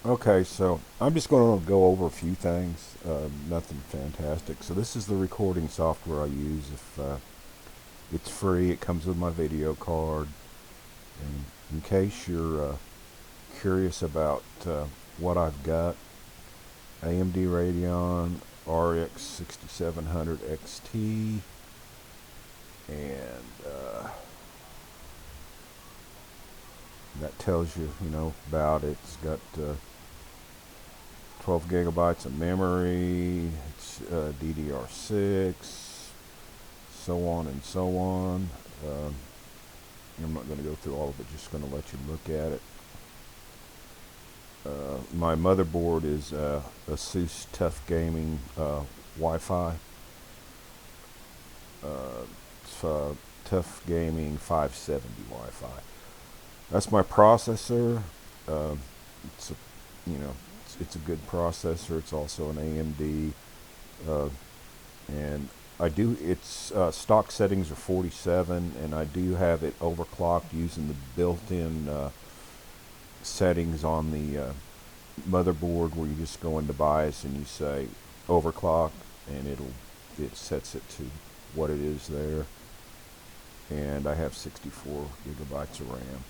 Okay, so I'm just going to go over a few things, nothing fantastic. So this is the recording software I use. If it's free, it comes with my video card. And in case you're curious about what I've got, AMD Radeon RX 6700 XT, and that tells you, about it. It's got 12 gigabytes of memory. It's DDR6, so on and so on. Um, I'm not going to go through all of it, just going to let you look at it. My motherboard is ASUS Tough Gaming Wi-Fi. It's Tough Gaming 570 Wi-Fi. That's my processor. Uh, it's a, it's a good processor. It's also an AMD, uh, and I do its stock settings are 47, and I do have it overclocked using the built-in settings on the motherboard, where you just go into BIOS and you say overclock, and it sets it to what it is there. And I have 64 gigabytes of RAM.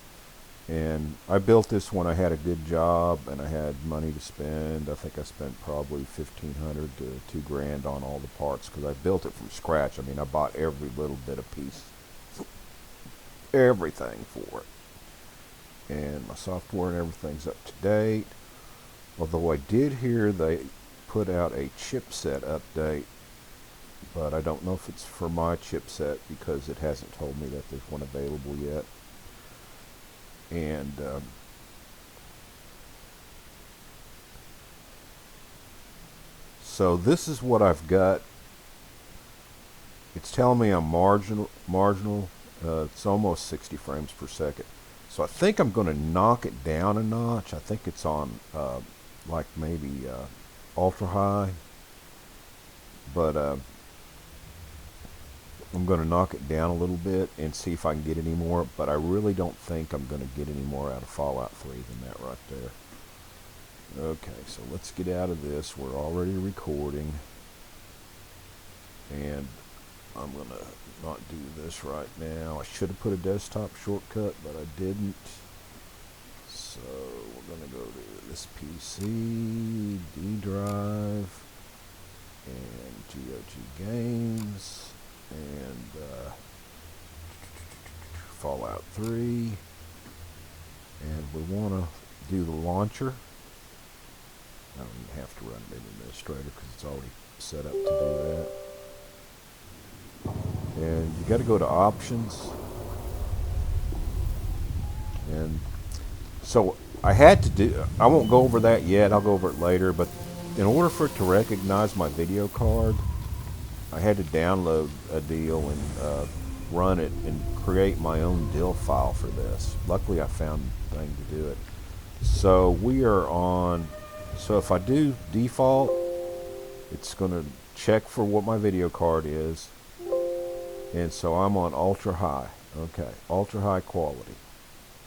And I built this when I had a good job and I had money to spend. I think I spent probably 1,500 to 2 grand on all the parts, because I built it from scratch. I mean, I bought every little bit of piece, everything for it. And my software and everything's up to date. Although I did hear they put out a chipset update, but I don't know if it's for my chipset, because it hasn't told me that there's one available yet. And so this is what I've got. It's telling me I'm marginal. It's almost 60 frames per second. So I think I'm going to knock it down a notch. I think it's on like maybe ultra high, but I'm going to knock it down a little bit and see if I can get any more. But I really don't think I'm going to get any more out of Fallout 3 than that right there. Okay, so let's get out of this. We're already recording, and I'm going to not do this right now. I should have put a desktop shortcut, but I didn't. So we're going to go to this PC, D drive, and GOG Games, and Fallout 3. And we want to do the launcher. I don't even have to run an administrator because it's already set up to do that. And you got to go to options. And so I had to do, I won't go over that yet, I'll go over it later, but in order for it to recognize my video card, I had to download a deal and run it and create my own DIL file for this. Luckily I found a thing to do it. So we are on, so if I do default, it's going to check for what my video card is. And so I'm on ultra high. Okay, ultra high quality.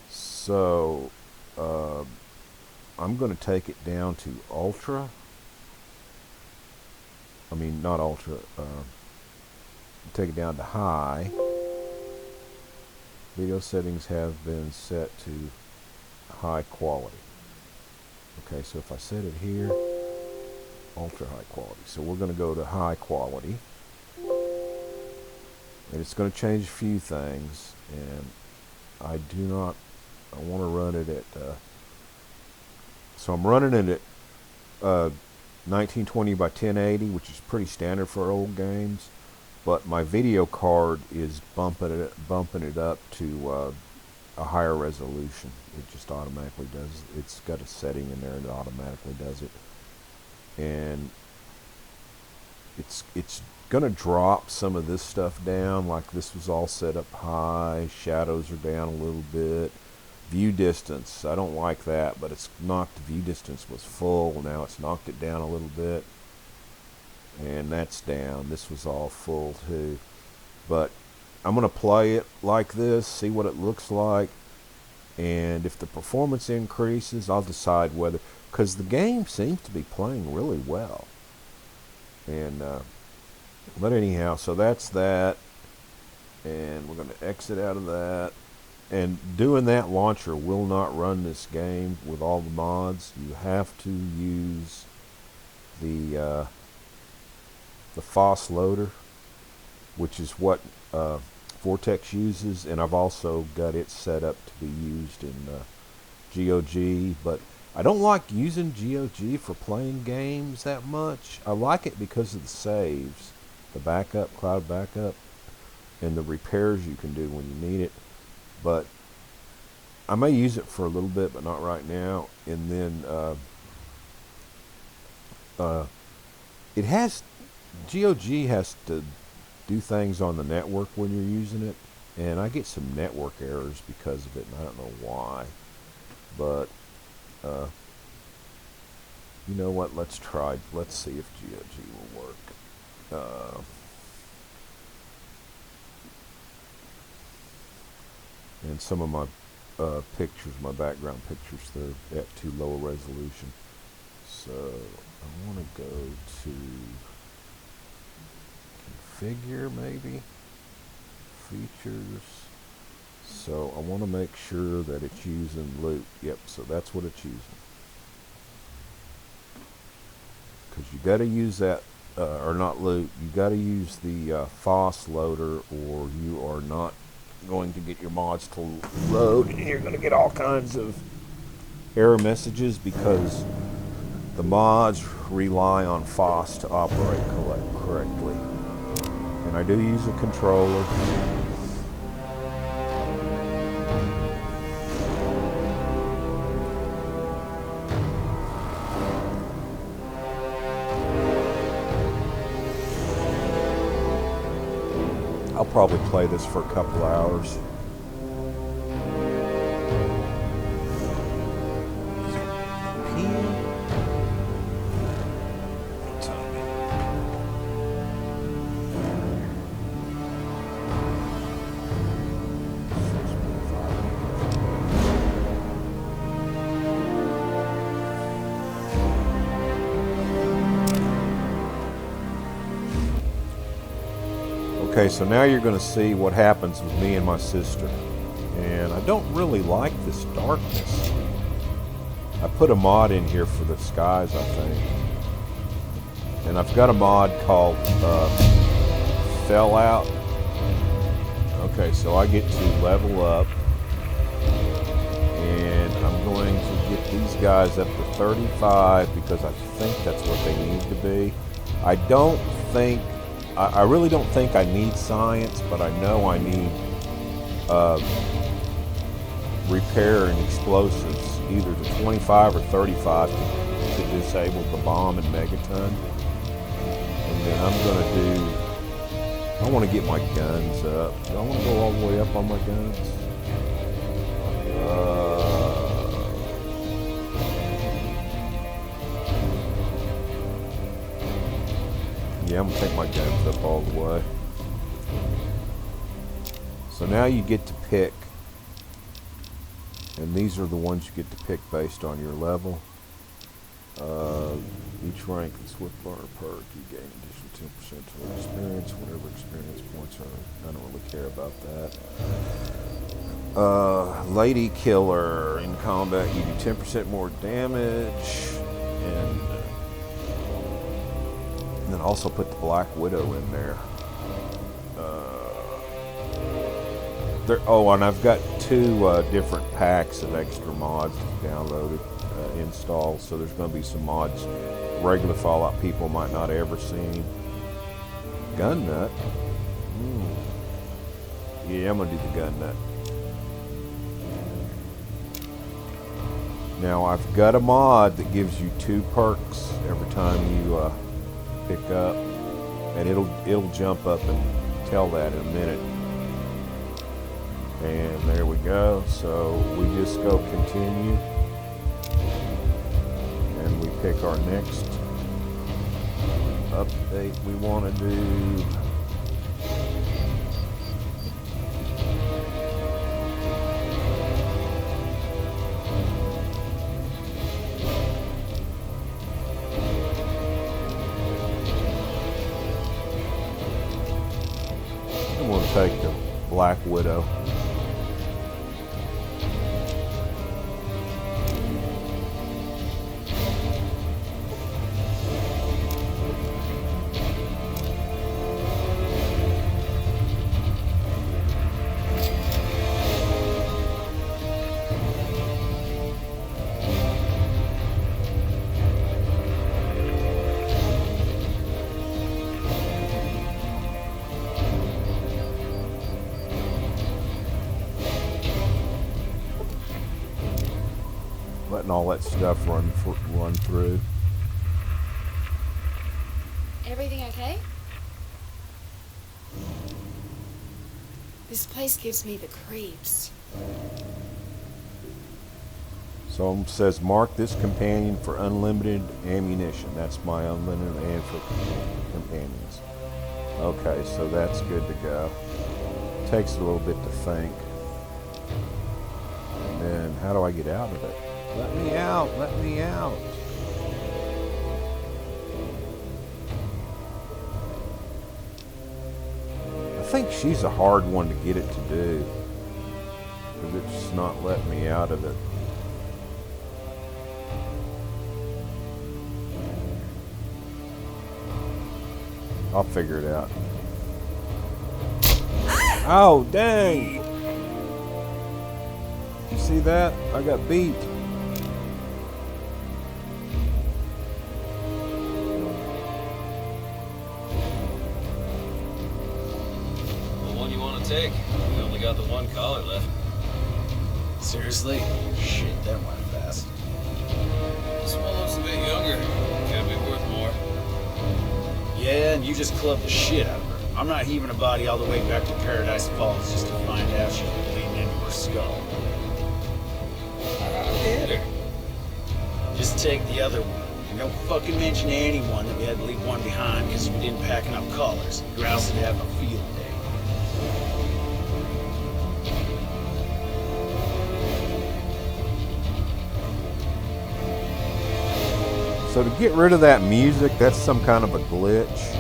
So I'm going to take it down to ultra. I mean, not ultra. Take it down to high. Video settings have been set to high quality. Okay, so if I set it here, ultra high quality. So we're going to go to high quality. And it's going to change a few things. And I want to run it at, so I'm running it at 1920 by 1080, which is pretty standard for old games. But my video card is bumping it up to a higher resolution. It just automatically does. It's got a setting in there that automatically does it, and it's gonna drop some of this stuff down. Like this was all set up high. Shadows are down a little bit. View distance, I don't like that, but it's knocked. The view distance was full. Now it's knocked it down a little bit, and that's down. This was all full too, but I'm gonna play it like this, see what it looks like, and if the performance increases, I'll decide whether, because the game seems to be playing really well. And but anyhow, so that's that, and we're going to exit out of that. And doing that launcher will not run this game with all the mods. You have to use the FOSS loader, which is what Vortex uses, and I've also got it set up to be used in GOG, but I don't like using GOG for playing games that much. I like it because of the saves, the backup, cloud backup, and the repairs you can do when you need it. But I may use it for a little bit, but not right now. And then GOG has to do things on the network when you're using it, and I get some network errors because of it, and I don't know why. But you know what? Let's see if GOG will work. And some of my pictures, my background pictures, they're at too low a resolution. So I want to go to configure, maybe features. So I want to make sure that it's using loop. Yep, so that's what it's using. Because you got to use that, or not loop, you got to use the FOSS loader, or you are not going to get your mods to load, and you're going to get all kinds of error messages because the mods rely on FOSS to operate correctly. And I do use a controller. I'll probably play this for a couple hours. Okay, so now you're going to see what happens with me and my sister. And I don't really like this darkness. I put a mod in here for the skies, I think. And I've got a mod called Fell Out. Okay, so I get to level up. And I'm going to get these guys up to 35 because I think that's what they need to be. I really don't think I need science, but I know I need repair and explosives, either to 25 or 35 to disable the bomb and Megaton. And then I'm going to I want to get my guns up. Do I want to go all the way up on my guns? Yeah, I'm going to take my guns up all the way. So now you get to pick, and these are the ones you get to pick based on your level. Each rank in Swift Bar perk, you gain additional 10% to experience, whatever experience points are. I don't really care about that. Lady Killer, in combat you do 10% more damage, and then also put the Black Widow in there. And I've got 2 different packs of extra mods downloaded, installed. So there's going to be some mods regular Fallout people might not have ever seen. Gun nut. Yeah, I'm going to do the gun nut. Now I've got a mod that gives you 2 perks every time you pick up, and it'll jump up and tell that in a minute. And there we go. So we just go continue, and we pick our next update we want to do. Black Widow. Letting all that stuff run through. Everything okay? This place gives me the creeps. So it says mark this companion for unlimited ammunition. That's my unlimited and for companions. Okay, so that's good to go. Takes a little bit to think. And then how do I get out of it? Let me out, let me out. I think she's a hard one to get it to do, because it's just not letting me out of it. I'll figure it out. Oh, dang! You see that? I got beat. Take. We only got the one collar left. Seriously? Shit, that went fast. This one looks a bit younger. Could be worth more. Yeah, and you just clubbed the shit out of her. I'm not heaving a body all the way back to Paradise Falls just to find out she's bleeding into her skull. I hit her. Just take the other one. And don't fucking mention to anyone that we had to leave one behind because we didn't pack enough collars. Or else it'd have a field day. So to get rid of that music, that's some kind of a glitch.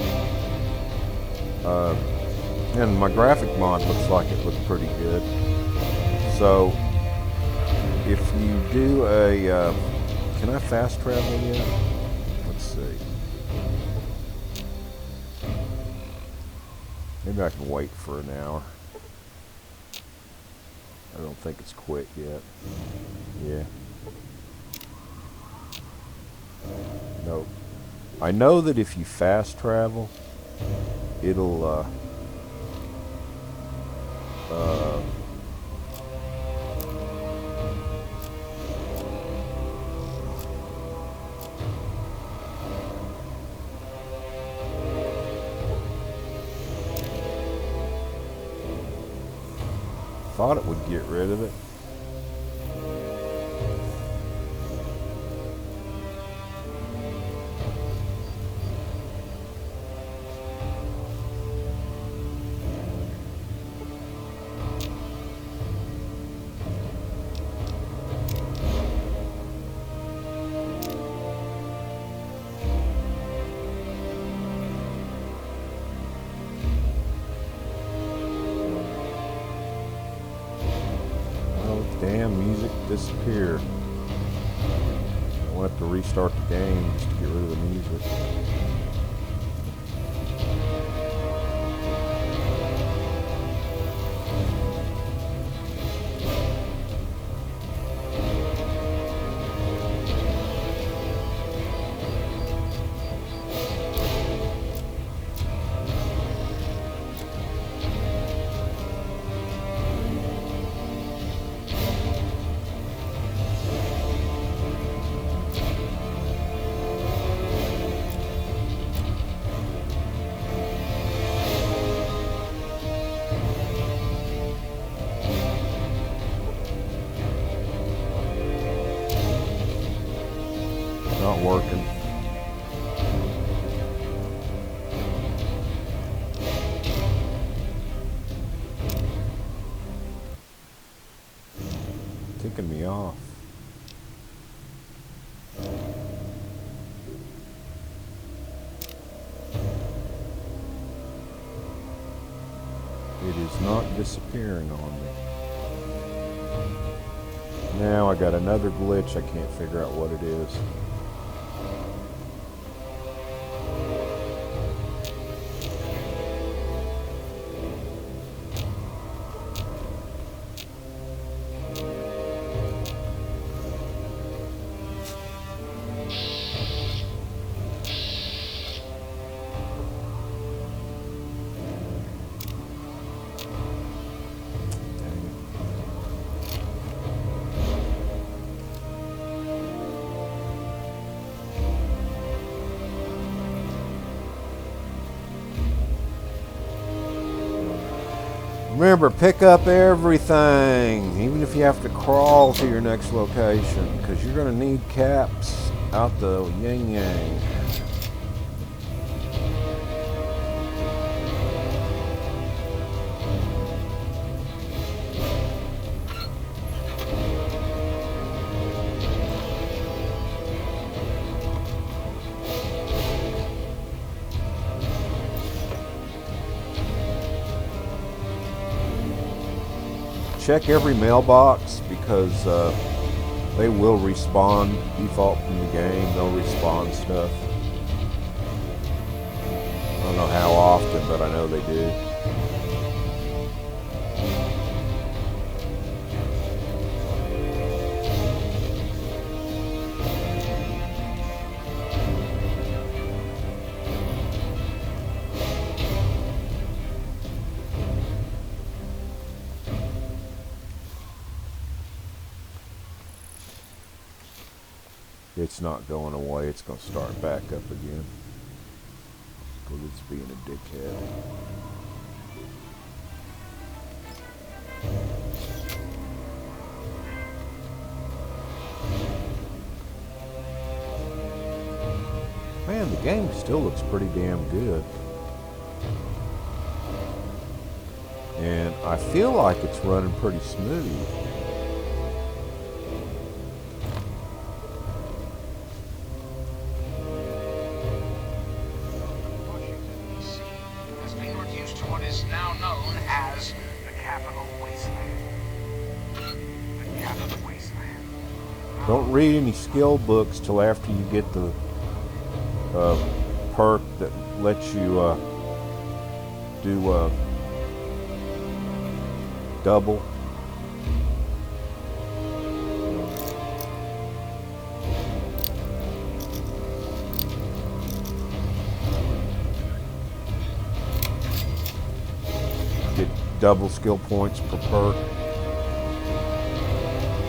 And my graphic mod looks like it looked pretty good. So if you do a, can I fast travel yet? Let's see. Maybe I can wait for an hour. I don't think it's quit yet. Yeah. Nope. I know that if you fast travel, it'll thought it would get rid of it. Damn, music disappear. I'll have to restart the game just to get rid of the music. Not working. Ticking me off. It It is not disappearing on me. Now I got another glitch. I can't figure out what it is. Remember, pick up everything, even if you have to crawl to your next location, because you're going to need caps out the yin-yang. Check every mailbox because they will respawn default from the game. They'll respawn stuff. I don't know how often, but I know they do. It's not going away. It's going to start back up again. Because it's being a dickhead. Man, the game still looks pretty damn good. And I feel like it's running pretty smooth. Don't read any skill books till after you get the perk that lets you do double. Get double skill points per perk.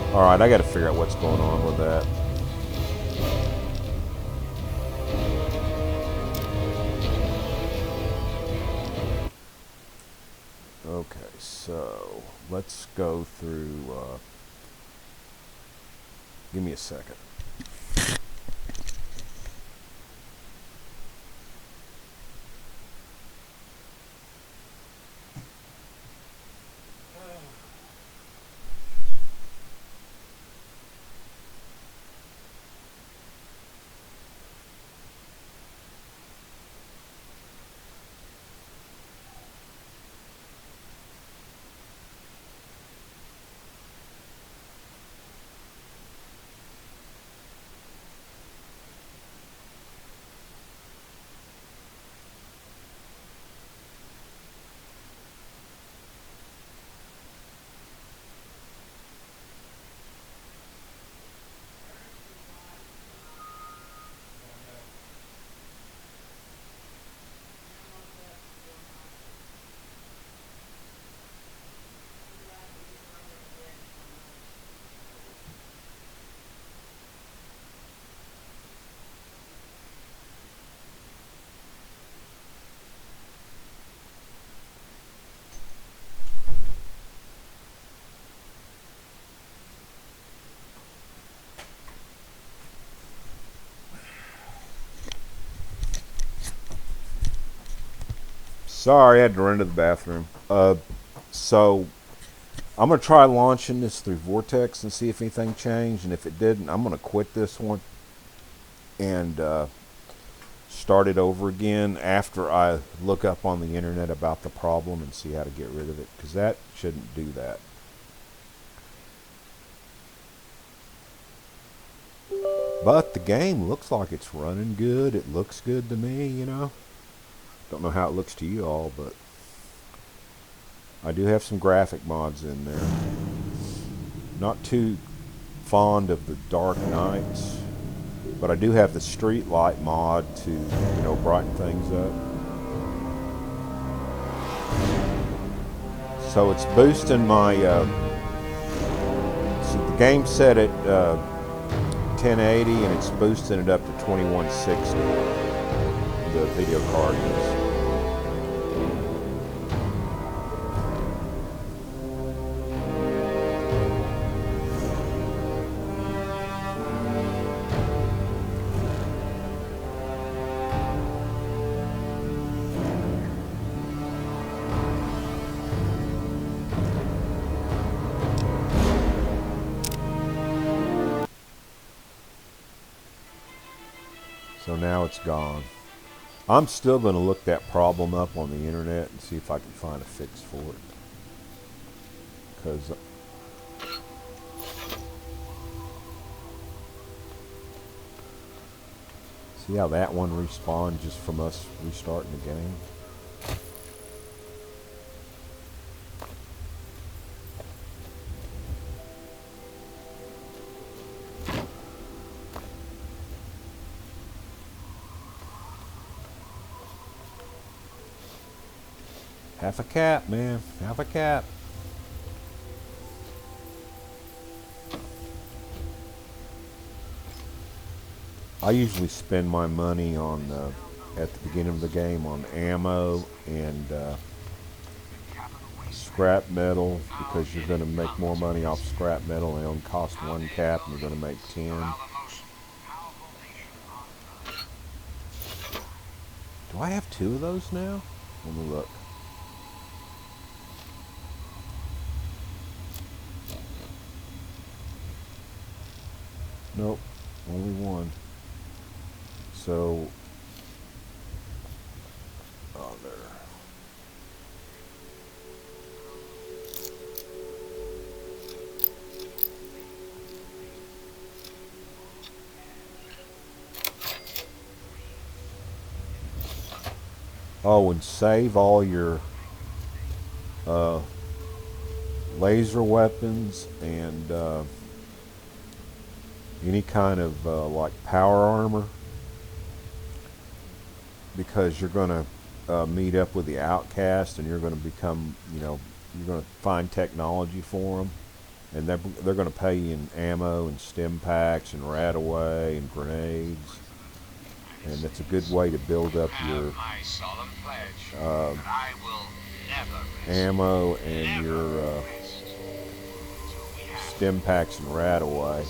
Alright, I gotta figure out what's going on with that. Okay, so let's go through, give me a second. Sorry, I had to run to the bathroom. So I'm going to try launching this through Vortex and see if anything changed. And if it didn't, I'm going to quit this one. And start it over again after I look up on the internet about the problem and see how to get rid of it, because that shouldn't do that. But the game looks like it's running good. It looks good to me, you know. Don't know how it looks to you all, but I do have some graphic mods in there. Not too fond of the dark nights, but I do have the street light mod to, you know, brighten things up. So it's boosting my, so the game set at 1080 and it's boosting it up to 2160, the video card is. So now it's gone. I'm still going to look that problem up on the internet and see if I can find a fix for it. Because see how that one respawned just from us restarting the game? Half a cap, man. Half a cap. I usually spend my money on, at the beginning of the game, on ammo and scrap metal, because you're going to make more money off scrap metal. They only cost 1 cap and you're going to make 10. Do I have 2 of those now? Let me look. Nope, only 1. So, oh, there. Oh, and save all your laser weapons and any kind of like power armor, because you're going to meet up with the outcast and you're going to become, you know, you're going to find technology for them, and they're going to pay you in ammo and stim packs and rat-away and grenades, and it's a good way to build up your ammo and your stim packs and rat-away.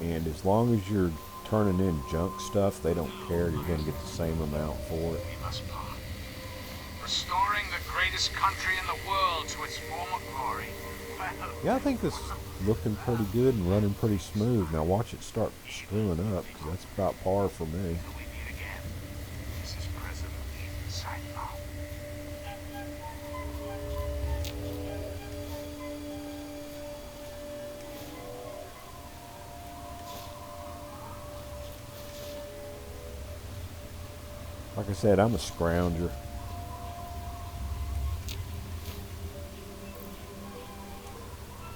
And as long as you're turning in junk stuff, they don't care. You're going to get the same amount for it. Restoring the greatest country in the world to its former glory. Yeah, I think this is looking pretty good and running pretty smooth. Now watch it start screwing up, because that's about par for me. Like I said, I'm a scrounger.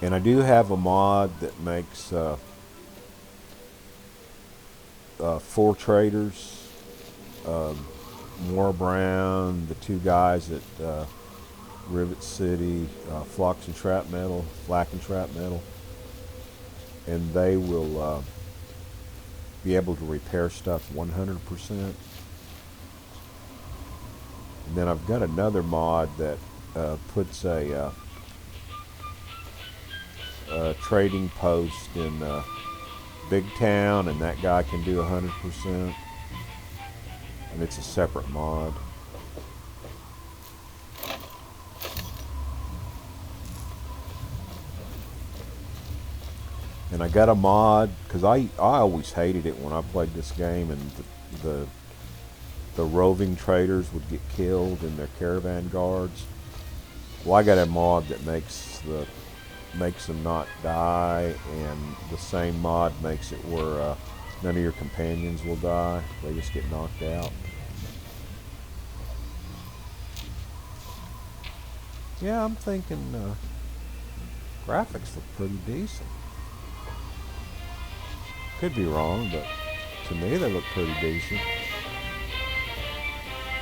And I do have a mod that makes 4 traders, Moore Brown, the 2 guys at Rivet City, Flux and Trap Metal, Flak and Trap Metal, and they will be able to repair stuff 100%. And then I've got another mod that puts a trading post in Big Town, and that guy can do 100%. And it's a separate mod. And And I got a mod because I always hated it when I played this game, and the roving traders would get killed in their caravan guards. Well, I got a mod that makes them not die, and the same mod makes it where none of your companions will die. They just get knocked out. Yeah, I'm thinking graphics look pretty decent. Could be wrong, but to me they look pretty decent.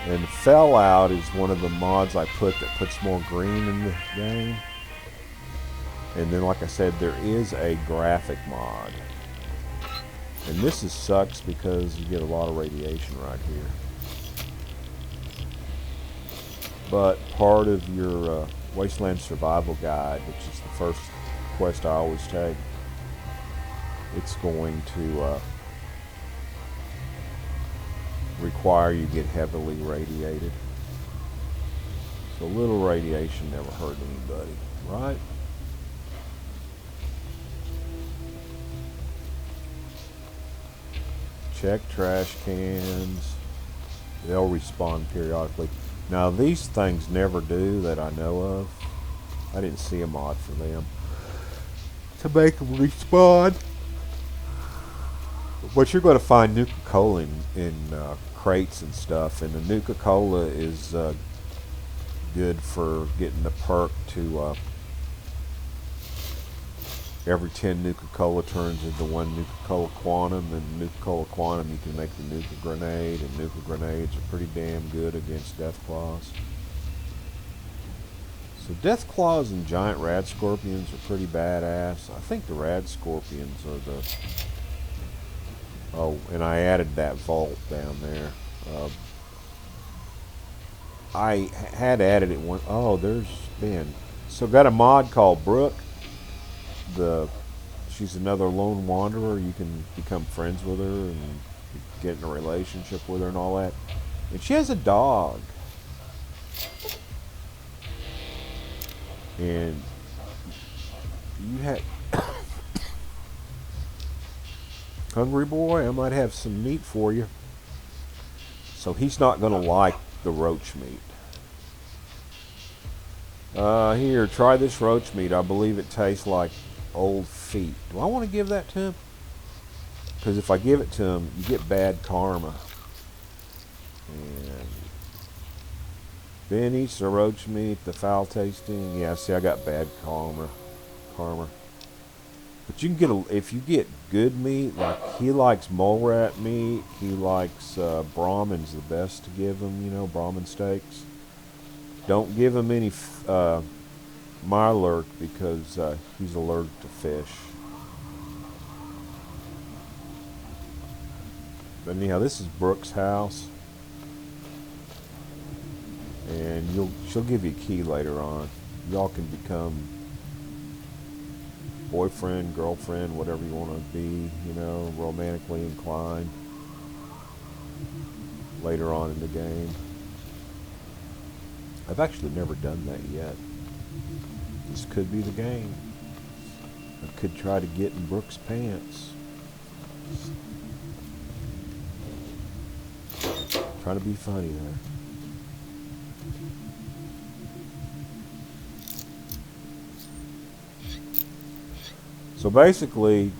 And Fallout is one of the mods I put that puts more green in the game. And then, like I said, there is a graphic mod. And this sucks because you get a lot of radiation right here. But part of your Wasteland Survival Guide, which is the first quest I always take, it's going to require you get heavily radiated. So a little radiation never hurt anybody, right? Check trash cans. They'll respawn periodically. Now these things never do that I know of. I didn't see a mod for them to make them respawn. But you're going to find Nuka-Cola in crates and stuff, and the Nuka-Cola is good for getting the perk to every 10 Nuka-Cola turns into 1 Nuka-Cola Quantum, and Nuka-Cola Quantum you can make the Nuka Grenade, and Nuka Grenades are pretty damn good against Death Claws. So Death Claws and Giant Rad Scorpions are pretty badass. I think the Rad Scorpions are the... Oh, and I added that vault down there. I had added it one... Oh, there's Ben. So got a mod called Brooke. She's another lone wanderer. You can become friends with her and get in a relationship with her and all that. And she has a dog. And you had... Hungry boy, I might have some meat for you. So he's not going to like the roach meat. Here, try this roach meat. I believe it tastes like old feet. Do I want to give that to him? Because if I give it to him, you get bad karma. And Ben eats the roach meat, the foul tasting. Yeah, see, I got bad karma. But you can get if you get good meat, like he likes mole rat meat. He likes Brahmin's the best to give him. You know, Brahmin steaks. Don't give him any Mirelurk because he's allergic to fish. But anyhow, this is Brooke's house, and she'll give you a key later on. Y'all can become boyfriend, girlfriend, whatever you want to be, you know, romantically inclined later on in the game. I've actually never done that yet. This could be the game. I could try to get in Brooke's pants. Trying to be funny there. So basically,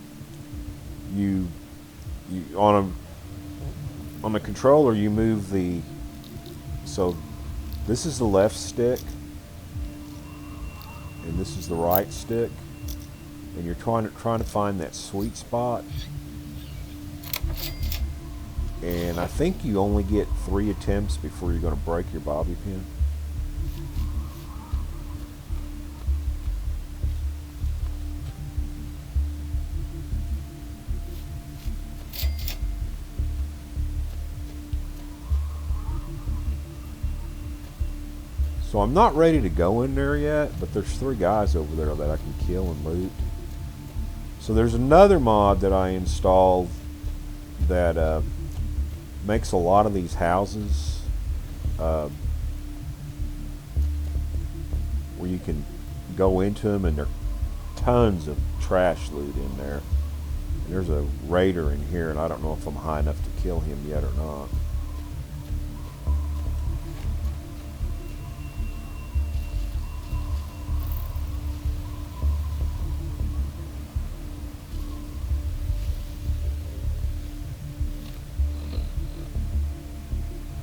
you on the controller you move the. So this is the left stick, and this is the right stick, and you're trying to find that sweet spot. And I think you only get 3 attempts before you're going to break your bobby pin. So I'm not ready to go in there yet, but there's 3 guys over there that I can kill and loot. So there's another mod that I installed that makes a lot of these houses where you can go into them, and there are tons of trash loot in there. And there's a raider in here, and I don't know if I'm high enough to kill him yet or not.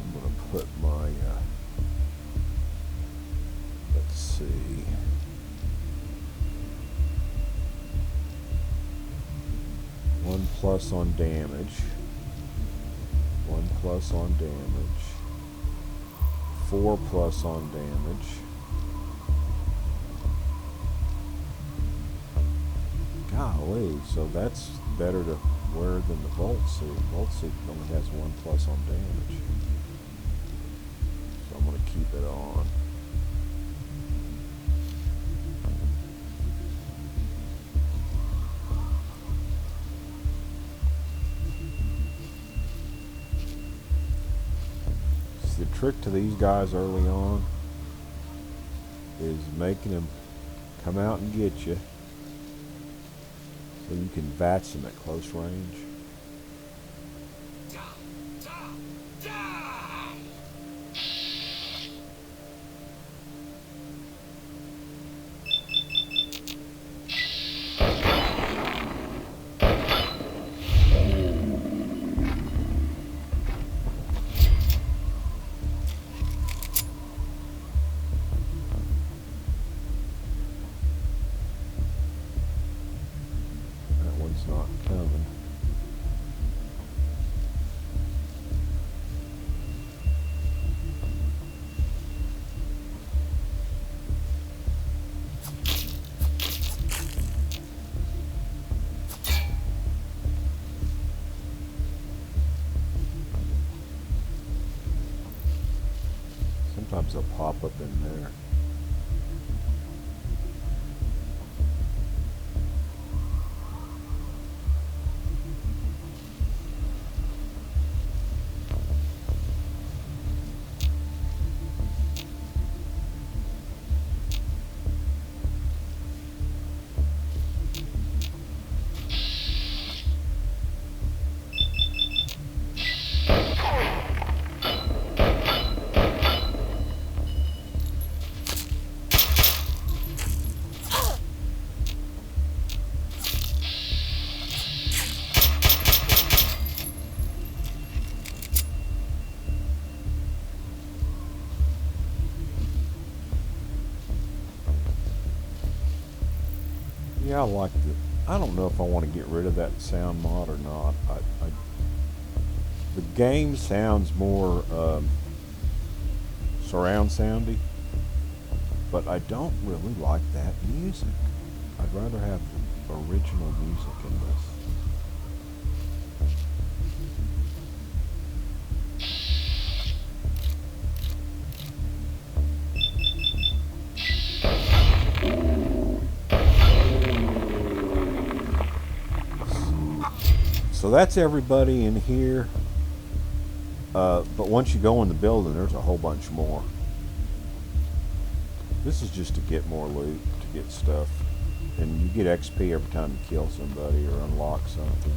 I'm going to put my, let's see. One plus on damage. 1 plus on damage. 4 plus on damage. Golly, so that's better to wear than the Volt suit. Volt suit only has 1 plus on damage. So I'm going to keep it on. The trick to these guys early on is making them come out and get you so you can VATS them at close range. Not coming. Sometimes they'll pop up in there. Yeah, I like the. I don't know if I want to get rid of that sound mod or not. The game sounds more surround soundy, but I don't really like that music. I'd rather have the original music in this. So that's everybody in here, but once you go in the building, there's a whole bunch more. This is just to get more loot, to get stuff, and you get XP every time you kill somebody or unlock something.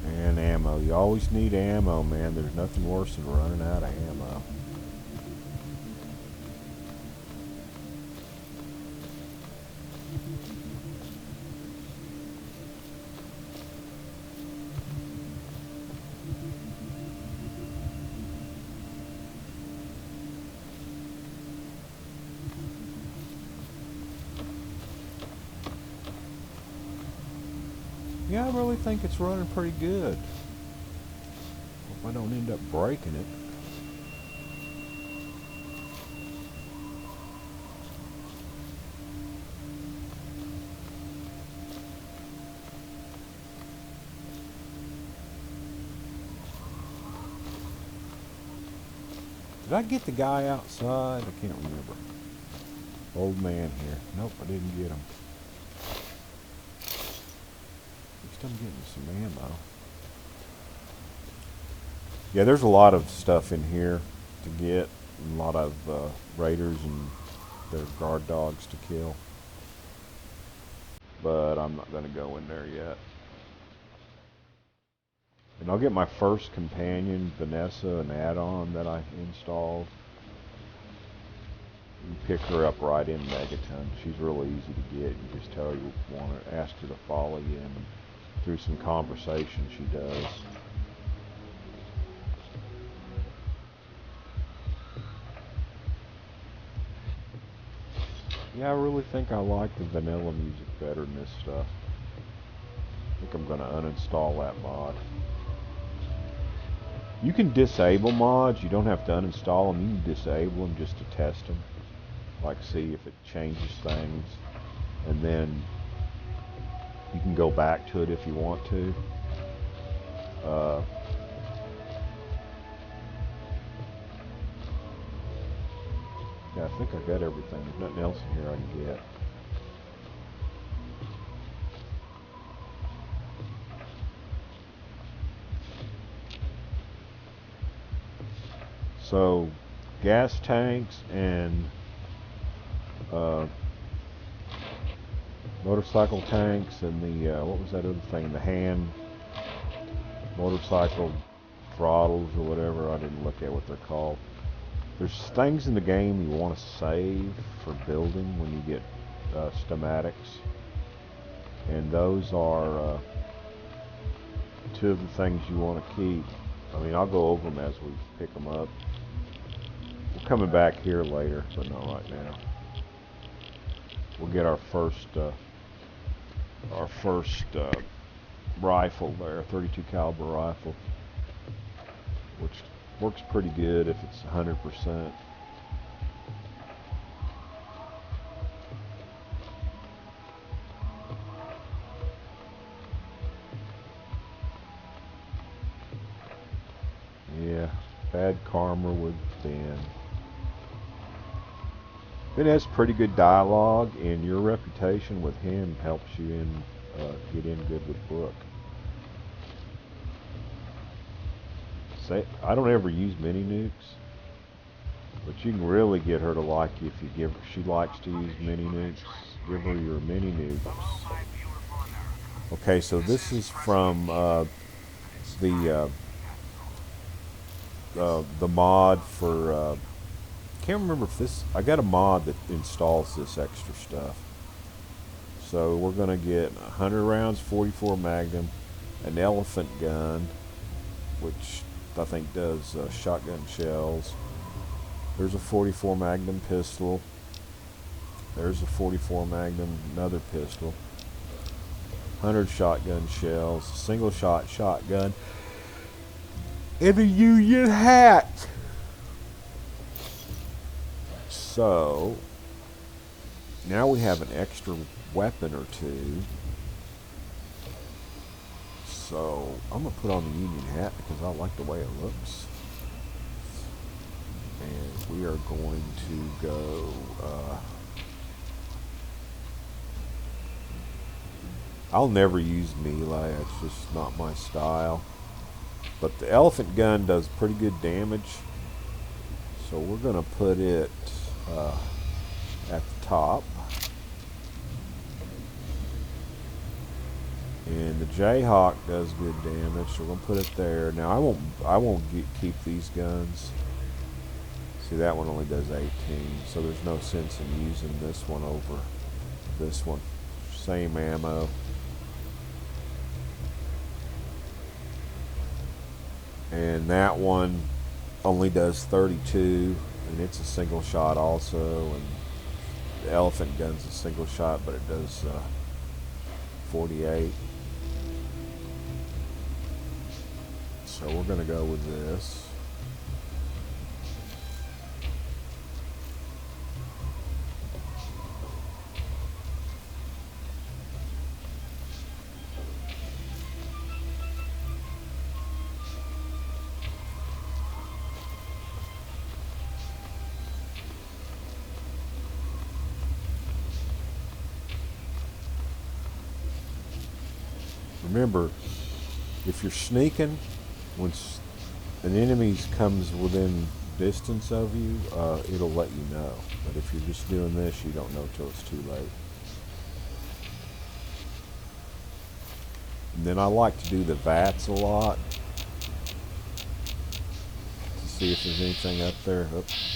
And ammo. You always need ammo, man. There's nothing worse than running out of ammo. Yeah, I really think it's running pretty good. Hope I don't end up breaking it. Did I get the guy outside? I can't remember. Old man here. Nope, I didn't get him. At least I'm getting some ammo. Yeah, there's a lot of stuff in here to get. A lot of raiders and their guard dogs to kill. But I'm not going to go in there yet. And I'll get my first companion, Vanessa, an add-on that I installed. You pick her up right in Megaton. She's really easy to get. You just tell her you want to ask her to follow you, and through some conversation she does. Yeah, I really think I like the vanilla music better than this stuff. I think I'm going to uninstall that mod. You can disable mods. You don't have to uninstall them. You can disable them just to test them. Like see if it changes things. And then you can go back to it if you want to. Yeah, I think I got everything. There's nothing else in here I can get. So, gas tanks and motorcycle tanks and the, what was that other thing? The hand motorcycle throttles or whatever. I didn't look at what they're called. There's things in the game you want to save for building when you get schematics. And those are two of the things you want to keep. I mean, I'll go over them as we pick them up. We're coming back here later, but not right now. We'll get our first rifle there, 32 caliber rifle, which works pretty good if it's 100%. Yeah, bad karma with Ben. Ben has pretty good dialogue, and your reputation with him helps you get in good with Brooke. I don't ever use mini nukes, but you can really get her to like you if you give her. She likes to use mini nukes. Give her your mini nukes. Okay, so this is from the mod for. Can't remember if this. I got a mod that installs this extra stuff. So we're gonna get 100 rounds, 44 Magnum, an elephant gun, which I think does shotgun shells. There's a 44 Magnum pistol. There's a 44 Magnum, another pistol. 100 shotgun shells, single shot shotgun, and a Union hat. So now we have an extra weapon or two. So I'm gonna put on the Union hat because I like the way it looks. And we are going to go I'll never use melee, it's just not my style. But the elephant gun does pretty good damage. So we're gonna put it at the top. And the Jayhawk does good damage, so we're gonna put it there. Now I won't keep these guns. See, that one only does 18, so there's no sense in using this one over this one. Same ammo. And that one only does 32, and it's a single shot also. And the elephant gun's a single shot, but it does 48. So we're gonna go with this. Remember, if you're sneaking, an enemy comes within distance of you, it'll let you know. But if you're just doing this, you don't know till it's too late. And then I like to do the vats a lot to see if there's anything up there. Oops.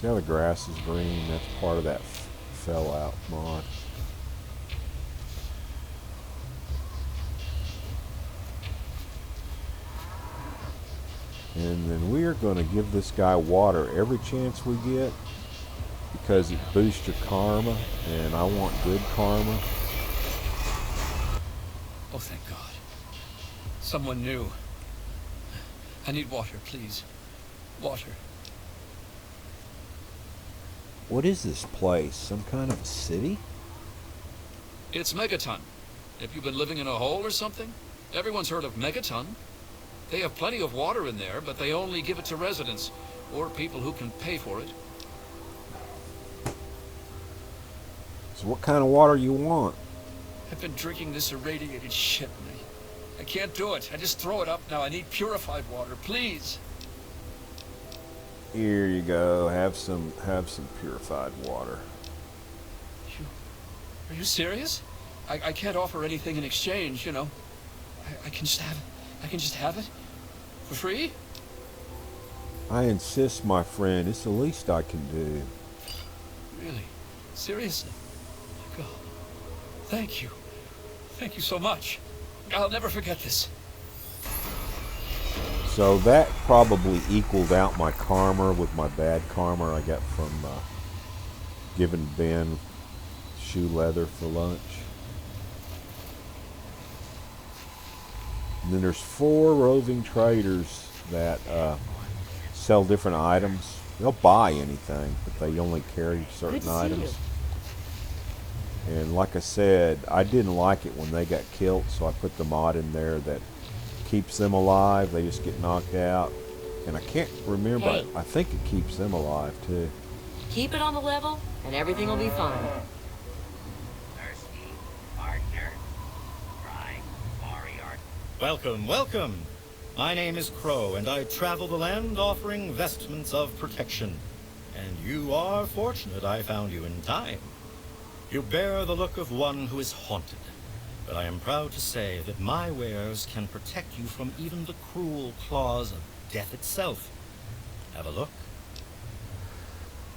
See how the grass is green? That's part of that fell out mod. And then we are going to give this guy water every chance we get because it boosts your karma, and I want good karma. Oh, thank God. Someone new. I need water, please. Water. What is this place? Some kind of a city? It's Megaton. Have you been living in a hole or something? Everyone's heard of Megaton. They have plenty of water in there, but they only give it to residents or people who can pay for it. So what kind of water you want? I've been drinking this irradiated shit, and I can't do it. I just throw it up now. I need purified water, please. Here you go. Have some purified water. Are you serious? I can't offer anything in exchange, you know. I can just have it. I can just have it? For free? I insist, my friend. It's the least I can do. Really? Seriously? God. Thank you. Thank you so much. I'll never forget this. So that probably equaled out my karma with my bad karma I got from giving Ben shoe leather for lunch. And then there's 4 roving traders that sell different items. They'll buy anything, but they only carry certain items. And like I said, I didn't like it when they got killed, so I put the mod in there that keeps them alive. They just get knocked out. And I can't remember, Hey. I think it keeps them alive too. Keep it on the level, and everything will be fine. Thirsty, partner. Right, warrior. Welcome, welcome. My name is Crow, and I travel the land offering vestments of protection. And you are fortunate I found you in time. You bear the look of one who is haunted, but I am proud to say that my wares can protect you from even the cruel claws of death itself. Have a look.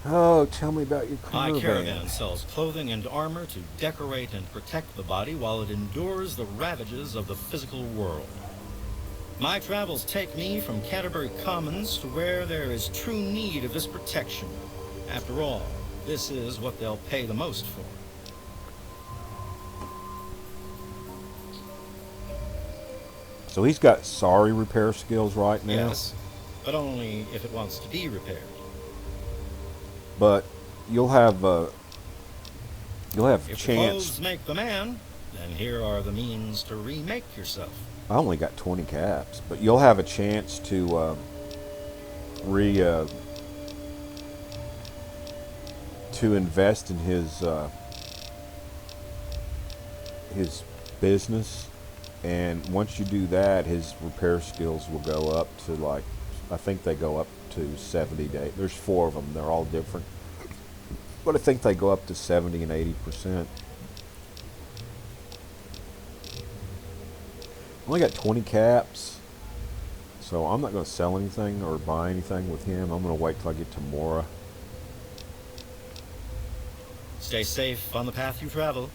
Oh, tell me about your My caravan. caravan sells clothing and armor to decorate and protect the body while it endures the ravages of the physical world. My travels take me from Canterbury Commons to where there is true need of this protection. After all, this is what they'll pay the most for. So he's got sorry repair skills right now. Yes, but only if it wants to be repaired. But you'll have If the chance. clothes make the man, then here are the means to remake yourself. I only got 20 caps, but you'll have a chance to to invest in his business, and once you do that, his repair skills will go up to, like, I think they go up to 70 days. There's 4 of them. They're all different, but I think they go up to 70 and 80%. Only got 20 caps, so I'm not going to sell anything or buy anything with him. I'm going to wait till I get to Mora. Stay safe on the path you travel.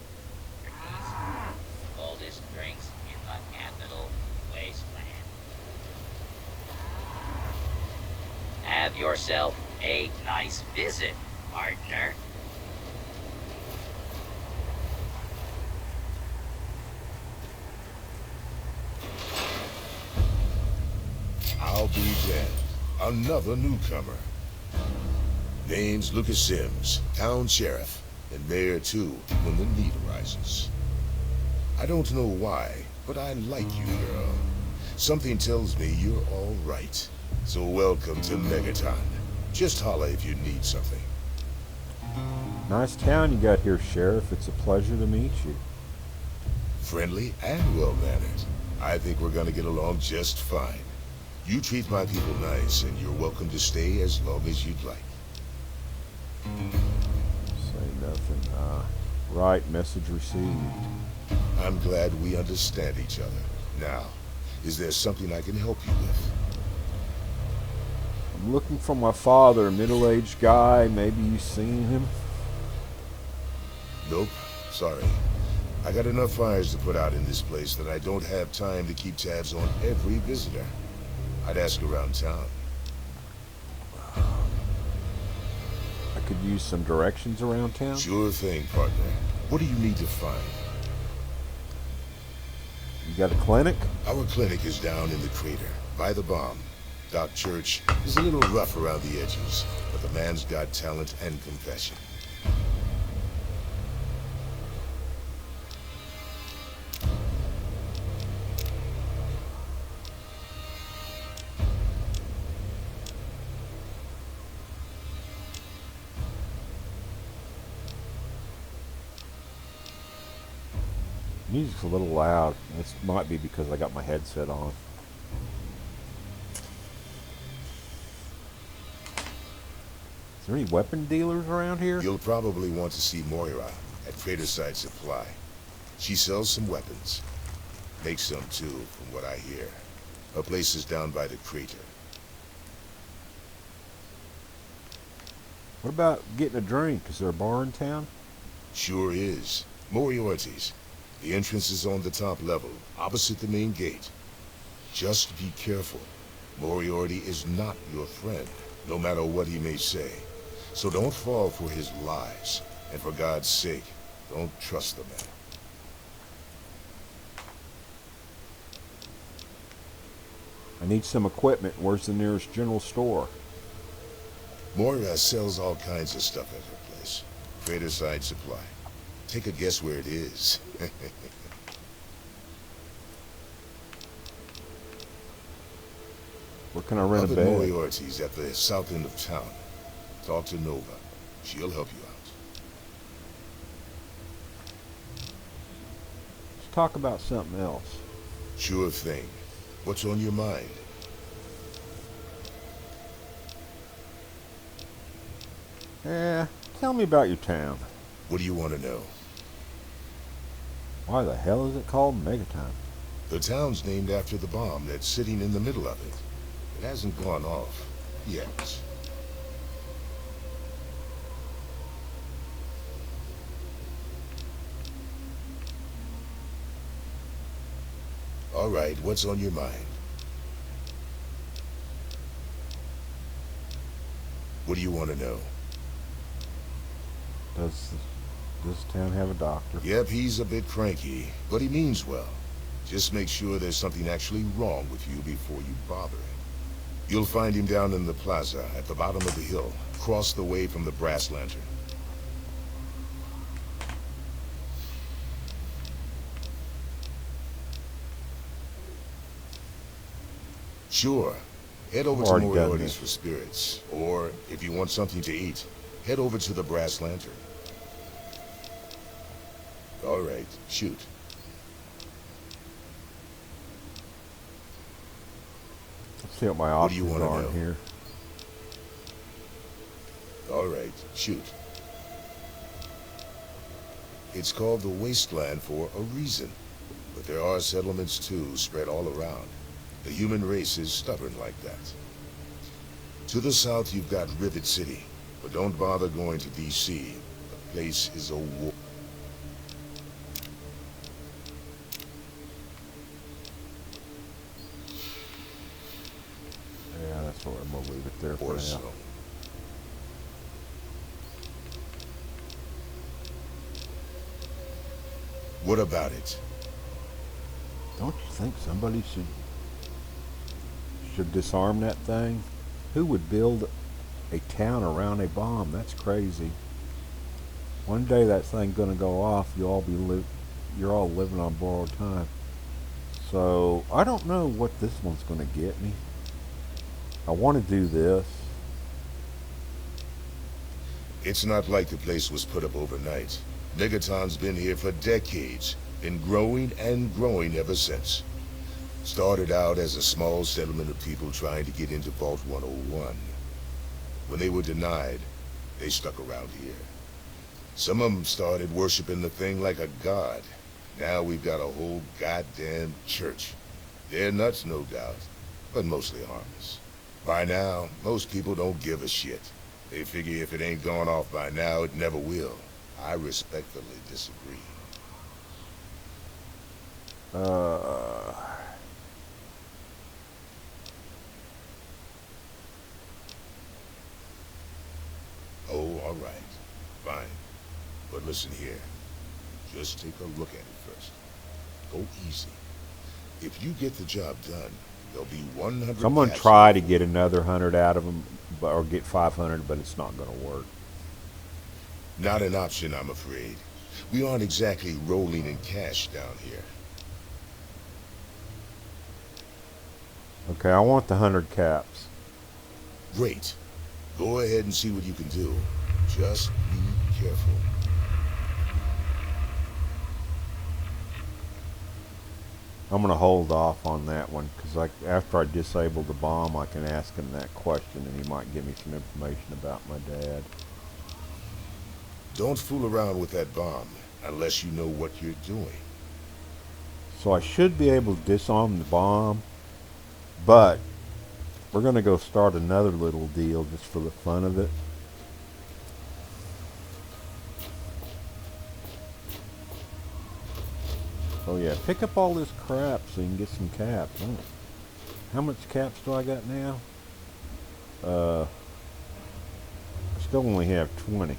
Coldest drinks in the capital wasteland. Have yourself a nice visit, partner. I'll be dead. Another newcomer. Name's Lucas Sims, town sheriff, and mayor too when the need arises. I don't know why, but I like you, girl. Something tells me you're all right. So welcome to Megaton. Just holla if you need something. Nice town you got here, Sheriff. It's a pleasure to meet you. Friendly and well-mannered. I think we're gonna get along just fine. You treat my people nice, and you're welcome to stay as long as you'd like. Say nothing. Right, message received. I'm glad we understand each other. Now, is there something I can help you with? I'm looking for my father, a middle-aged guy. Maybe you've seen him? Nope. Sorry. I got enough fires to put out in this place that I don't have time to keep tabs on every visitor. I'd ask around town. I could use some directions around town. Sure thing, partner. What do you need to find? You got a clinic? Our clinic is down in the crater, by the bomb. Doc Church is a little rough around the edges, but the man's got talent and compassion. Music's a little loud. This might be because I got my headset on. Is there any weapon dealers around here? You'll probably want to see Moira at Craterside Supply. She sells some weapons. Makes some too, from what I hear. Her place is down by the crater. What about getting a drink? Is there a bar in town? Sure is. Moriarty's. The entrance is on the top level, opposite the main gate. Just be careful. Moriarty is not your friend, no matter what he may say. So don't fall for his lies. And for God's sake, don't trust the man. I need some equipment. Where's the nearest general store? Moira sells all kinds of stuff at her place. Craterside Supply. Take a guess where it is. Where can I rent Up a at bed? Moriarty's at the south end of town. Talk to Nova. She'll help you out. Let's talk about something else. Sure thing. What's on your mind? Tell me about your town. What do you want to know? Why the hell is it called Megaton? The town's named after the bomb that's sitting in the middle of it. It hasn't gone off yet. All right, what's on your mind? What do you want to know? Does this town have a doctor? Yep, he's a bit cranky, but he means well. Just make sure there's something actually wrong with you before you bother him. You'll find him down in the plaza at the bottom of the hill, across the way from the brass lantern. Sure. Head over to Already done Moriarty's this. for spirits. Or, if you want something to eat, head over to the brass lantern. All right, shoot. Let's see what my What do you options wanna are know? in here. All right, shoot. It's called the wasteland for a reason. But there are settlements too, spread all around. The human race is stubborn like that. To the south, you've got Rivet City. But don't bother going to D.C. The place is a war. Yeah, that's what I'm gonna leave it there for Or now. so. What about it? Don't you think somebody should disarm that thing? Who would build a town around a bomb? That's crazy. One day that thing's gonna go off. You're all living on borrowed time. So, I don't know what this one's going to get me. I want to do this. It's not like the place was put up overnight. Megaton's been here for decades, been growing and growing ever since. Started out as a small settlement of people trying to get into Vault 101. When they were denied, they stuck around here. Some of them started worshiping the thing like a god. Now we've got a whole goddamn church. They're nuts, no doubt, but mostly harmless. By now, most people don't give a shit. They figure if it ain't gone off by now, it never will. I respectfully disagree. Oh, all right. Fine. But listen here. Just take a look at it first. Go easy. If you get the job done, there'll be 100. Someone try to get another 100 out of them, or get 500, but it's not going to work. Not an option, I'm afraid. We aren't exactly rolling in cash down here. Okay, I want the 100 caps. Great. Go ahead and see what you can do. Just be careful. I'm going to hold off on that one, because after I disable the bomb, I can ask him that question, and he might give me some information about my dad. Don't fool around with that bomb, unless you know what you're doing. So I should be able to disarm the bomb, but we're going to go start another little deal just for the fun of it. Oh yeah, pick up all this crap so you can get some caps. Oh. How much caps do I got now? I still only have 20.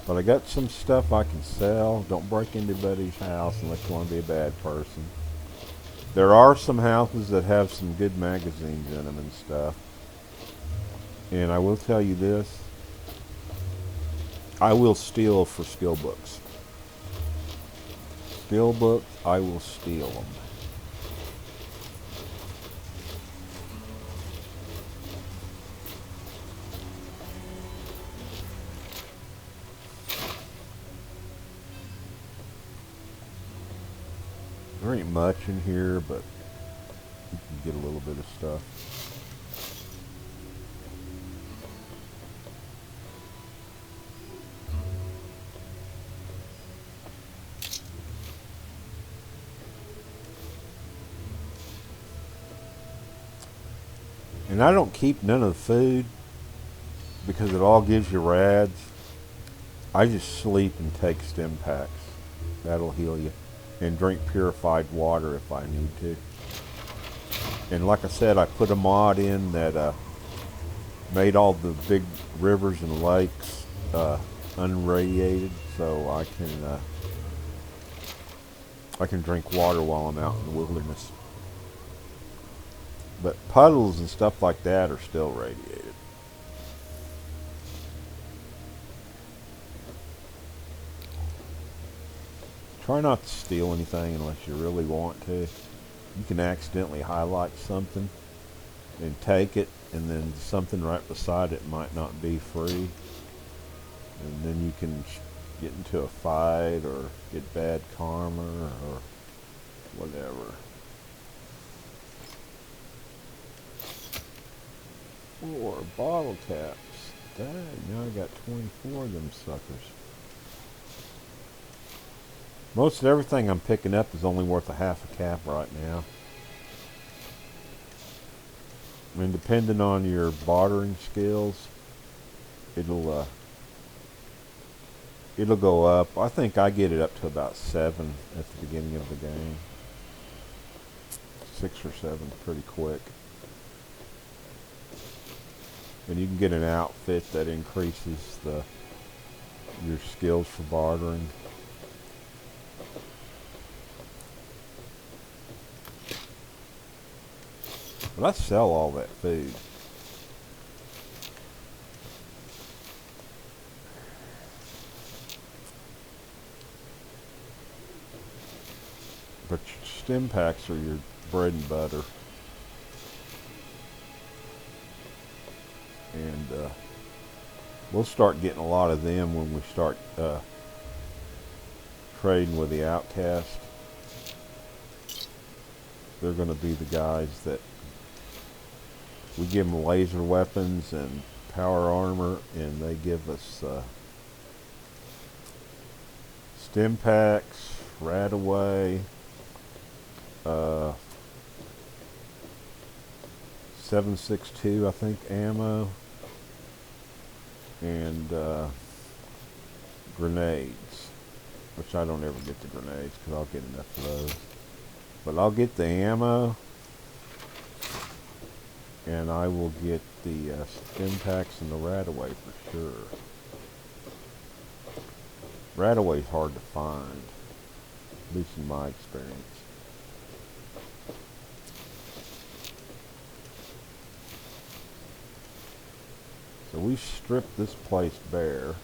But I got some stuff I can sell. Don't break into anybody's house unless you want to be a bad person. There are some houses that have some good magazines in them and stuff. And I will tell you this. I will steal for skill books. Skill books, I will steal them. There ain't much in here, but you can get a little bit of stuff. And I don't keep none of the food because it all gives you rads. I just sleep and take stim packs. That'll heal you. And drink purified water if I need to. And like I said, I put a mod in that made all the big rivers and lakes unradiated, so I can drink water while I'm out in the wilderness. But puddles and stuff like that are still radiated. Try not to steal anything unless you really want to. You can accidentally highlight something and take it, and then something right beside it might not be free. And then you can get into a fight or get bad karma or whatever. 4 bottle caps. Dang, now I got 24 of them suckers. Most of everything I'm picking up is only worth a half a cap right now. I mean, depending on your bartering skills, it'll go up. I think I get it up to about 7 at the beginning of the game. 6 or 7 pretty quick. And you can get an outfit that increases your skills for bartering. But I sell all that food. stem packs are your bread and butter. And we'll start getting a lot of them when we start trading with the outcast. They're going to be the guys that we give them laser weapons and power armor, and they give us stem packs, radaway, 7.62 I think ammo, and grenades, which I don't ever get the grenades because I'll get enough of those. But I'll get the ammo, and I will get the stem packs and the radaway for sure. Radaway's hard to find, at least in my experience. So we stripped this place bare.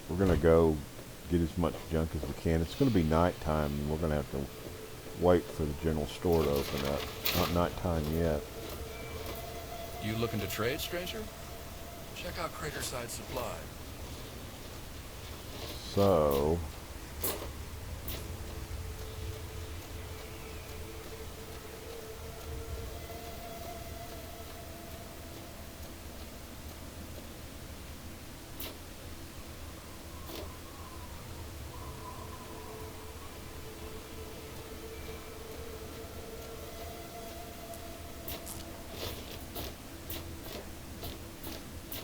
We're going to go get as much junk as we can. It's going to be nighttime, and we're going to have to wait for the general store to open up. Not nighttime yet. You looking to trade, stranger? Check out Craterside Supply. So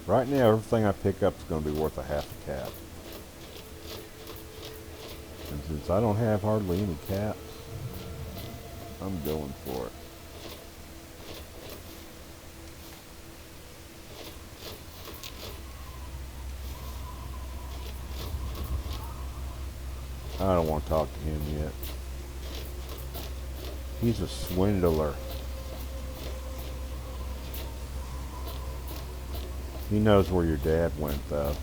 right now, everything I pick up is going to be worth a half a cap. And since I don't have hardly any caps, I'm going for it. I don't want to talk to him yet. He's a swindler. He knows where your dad went, though.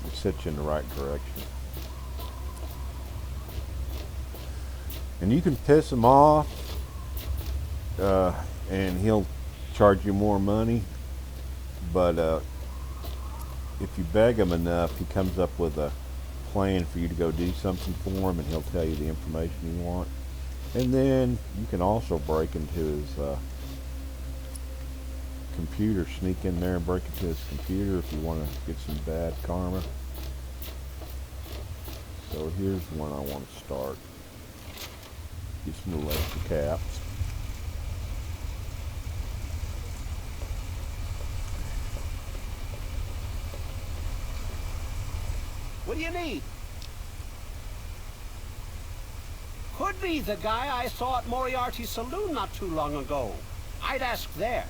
He'll set you in the right direction. And you can piss him off, and he'll charge you more money. But if you beg him enough, he comes up with a plan for you to go do something for him, and he'll tell you the information you want. And then you can also break into his computer, sneak in there and break into his computer if you want to get some bad karma. So here's one I want to start. Get some electric caps. What do you need? Could be the guy I saw at Moriarty's saloon not too long ago. I'd ask there.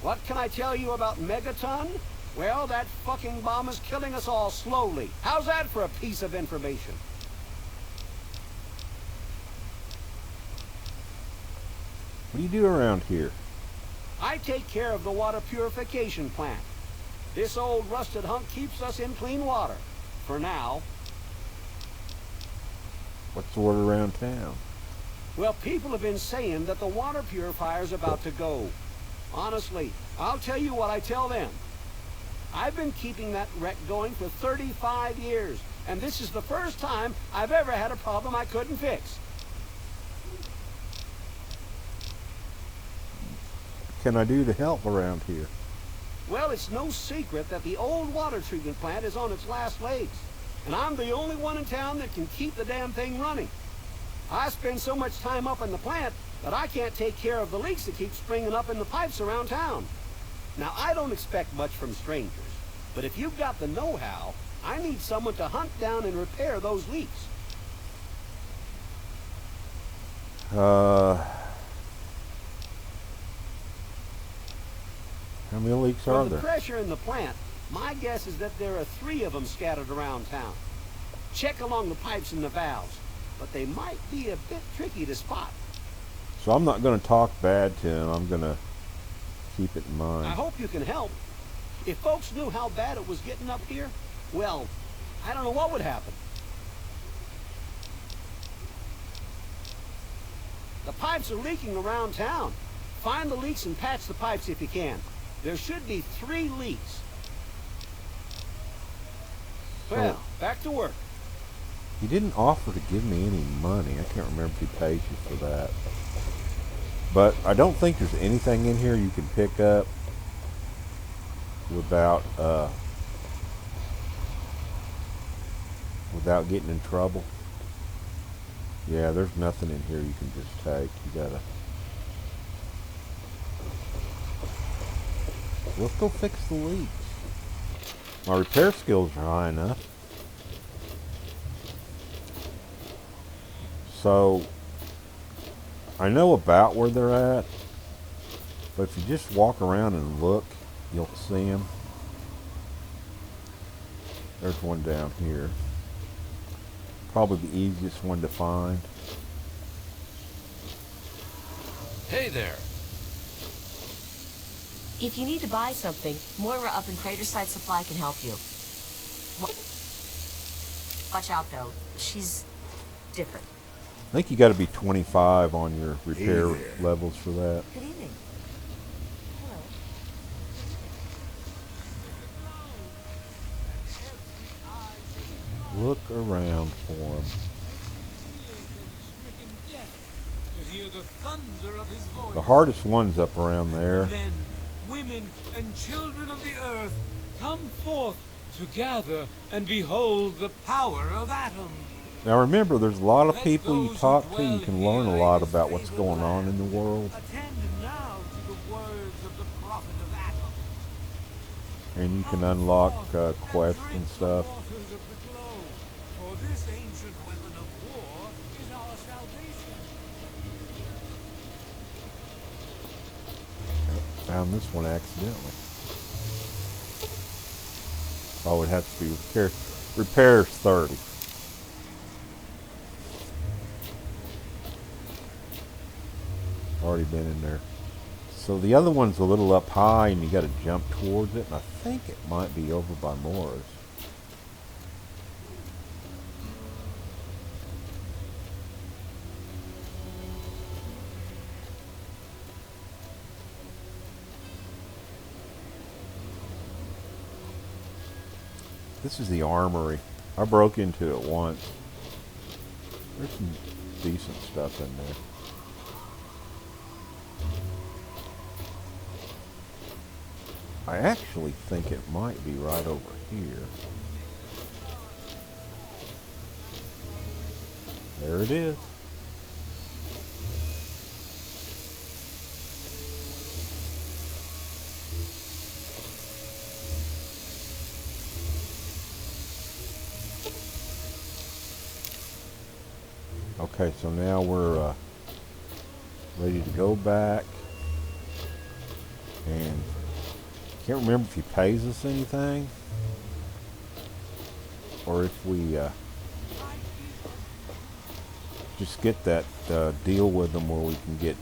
What can I tell you about Megaton? Well, that fucking bomb is killing us all slowly. How's that for a piece of information? What do you do around here? I take care of the water purification plant. This old rusted hunk keeps us in clean water. For now. What's the word around town? Well, people have been saying that the water purifier's about to go. Honestly, I'll tell you what I tell them. I've been keeping that wreck going for 35 years, and this is the first time I've ever had a problem I couldn't fix. What can I do to help around here? Well, it's no secret that the old water treatment plant is on its last legs, and I'm the only one in town that can keep the damn thing running. I spend so much time up in the plant that I can't take care of the leaks that keep springing up in the pipes around town. Now, I don't expect much from strangers, but if you've got the know-how, I need someone to hunt down and repair those leaks. How many leaks are From the there? pressure in the plant, my guess is that there are 3 of them scattered around town. Check along the pipes and the valves, but they might be a bit tricky to spot. So I'm not going to talk bad to him. I'm going to keep it in mind. I hope you can help. If folks knew how bad it was getting up here, well, I don't know what would happen. The pipes are leaking around town. Find the leaks and patch the pipes if you can. There should be 3 leaks. Well, back to work. He didn't offer to give me any money. I can't remember if he pays you for that. But I don't think there's anything in here you can pick up without getting in trouble. Yeah, there's nothing in here you can just take. You gotta... Let's go fix the leaks. My repair skills are high enough. So, I know about where they're at, but if you just walk around and look, you'll see them. There's one down here. Probably the easiest one to find. Hey there. If you need to buy something, Moira up in Craterside Supply can help you. Watch out, though. She's different. I think you got to be 25 on your repair levels for that. Good evening. Hello. Look around for them. The hardest one's up around there. Then women and children of the earth come forth to gather and behold the power of atoms. Now remember, there's a lot of people you talk to. You can learn a lot about what's going on in the world. Attend now to the words of the prophet of Atom. And you can unlock quests and stuff. For this ancient weapon of war is our salvation. Found this one accidentally. Oh, it has to be repaired. Repairs 30. Already been in there. So the other one's a little up high and you got to jump towards it, and I think it might be over by Morris. This is the armory. I broke into it once. There's some decent stuff in there. I actually think it might be right over here. There it is. Okay, so now we're ready to go back, and can't remember if he pays us anything or if we just get that deal with them where we can get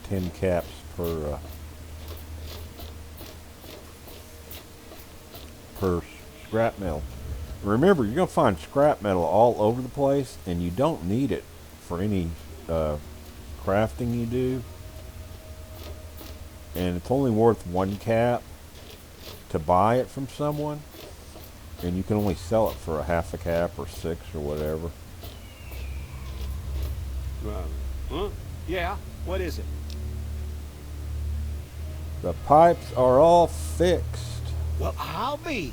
10 caps per scrap metal. Remember, you're going to find scrap metal all over the place, and you don't need it for any crafting you do. And it's only worth 1 cap to buy it from someone, and you can only sell it for a half a cap or 6 or whatever. Huh? Yeah, what is it? The pipes are all fixed. Well, I'll be.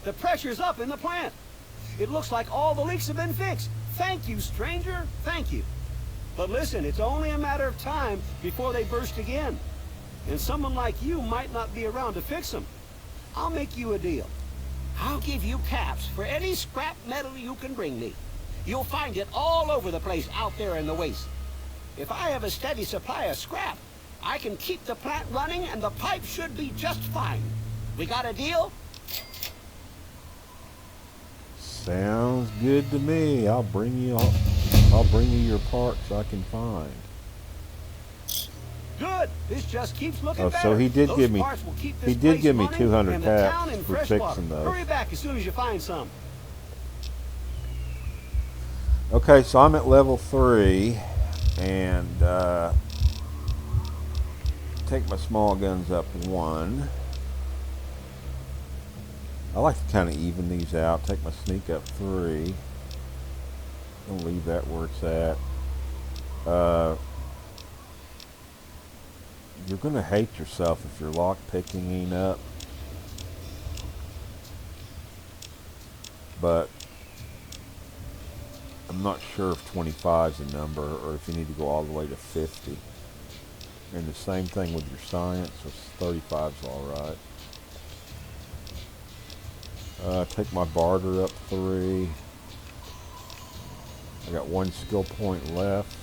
The pressure's up in the plant. It looks like all the leaks have been fixed. Thank you, stranger. Thank you. But listen, it's only a matter of time before they burst again. And someone like you might not be around to fix them. I'll make you a deal. I'll give you caps for any scrap metal you can bring me. You'll find it all over the place out there in the waste. If I have a steady supply of scrap, I can keep the plant running and the pipe should be just fine. We got a deal? Sounds good to me. I'll bring you your parts I can find. Good. This just keeps looking Oh, better. so he did Those give me, parts will keep he this did place give me running 200 and the town caps in for fresh fixing water. those. Hurry back as soon as you find some. Okay, so I'm at level 3, and take my small guns up 1. I like to kind of even these out. Take my sneak up 3. I'll leave that where it's at. You're going to hate yourself if your lock picking ain't up. But I'm not sure if 25 is a number or if you need to go all the way to 50. And the same thing with your science, so 35 is alright. Take my barter up 3. I got 1 skill point left.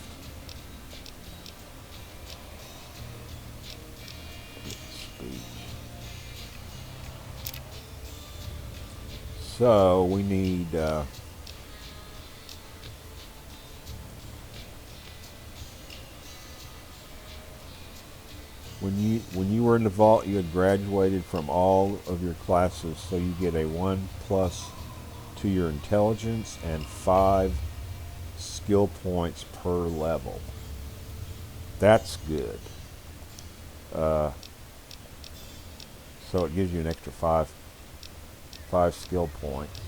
Speech. So we need when you were in the vault, you had graduated from all of your classes, so you get a 1+ to your intelligence and 5 skill points per level. That's good. So it gives you an extra 5 skill points.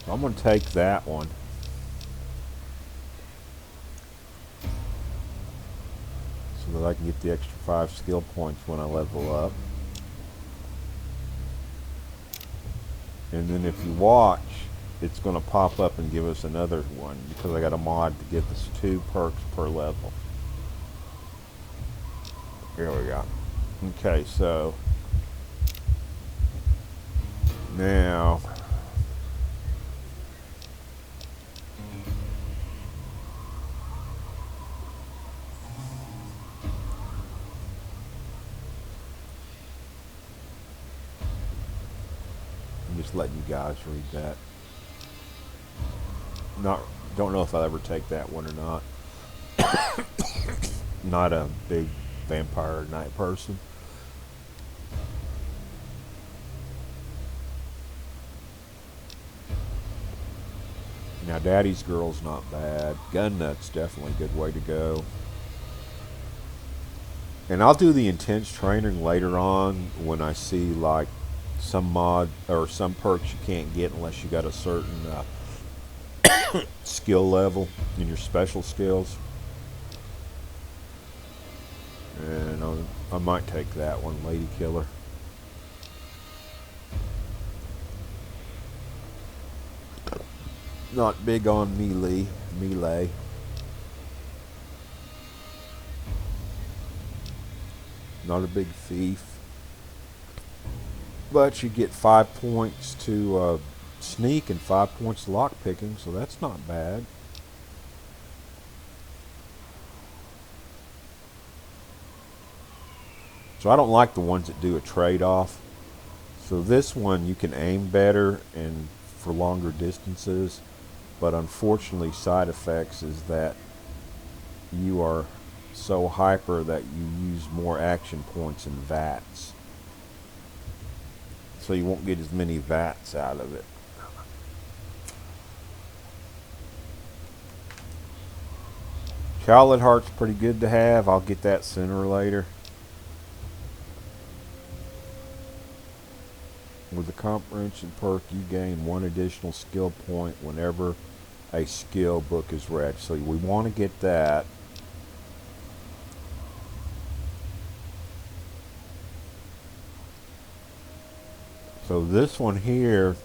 So I'm going to take that one. So that I can get the extra 5 skill points when I level up. And then if you watch, it's going to pop up and give us another one because I got a mod to get us 2 perks per level. Here we go. Okay, so now I'm just letting you guys read that. Don't know if I'll ever take that one or not. Not a big vampire night person. Now Daddy's Girl's not bad. Gun Nut's definitely a good way to go. And I'll do the intense training later on when I see like some mod or some perks you can't get unless you got a certain skill level in your special skills. And I might take that one, Lady Killer. Not big on melee. Not a big thief. But you get 5 points to sneak and 5 points to lock picking, so that's not bad. So I don't like the ones that do a trade-off. So this one you can aim better and for longer distances, but unfortunately side effects is that you are so hyper that you use more action points in VATS. So you won't get as many VATS out of it. Charlotte Heart's pretty good to have. I'll get that sooner or later. With the comprehension perk, you gain 1 additional skill point whenever a skill book is read. So we want to get that. So this one here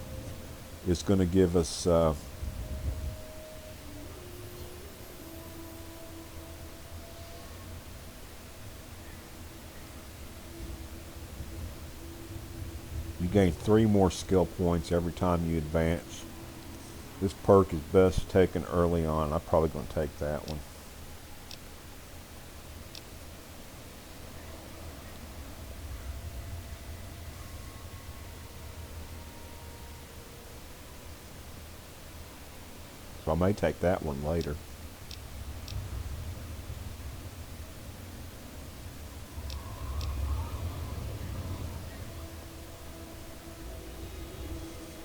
is going to give us you gain 3 more skill points every time you advance. This perk is best taken early on. I'm probably going to take that one. So I may take that one later.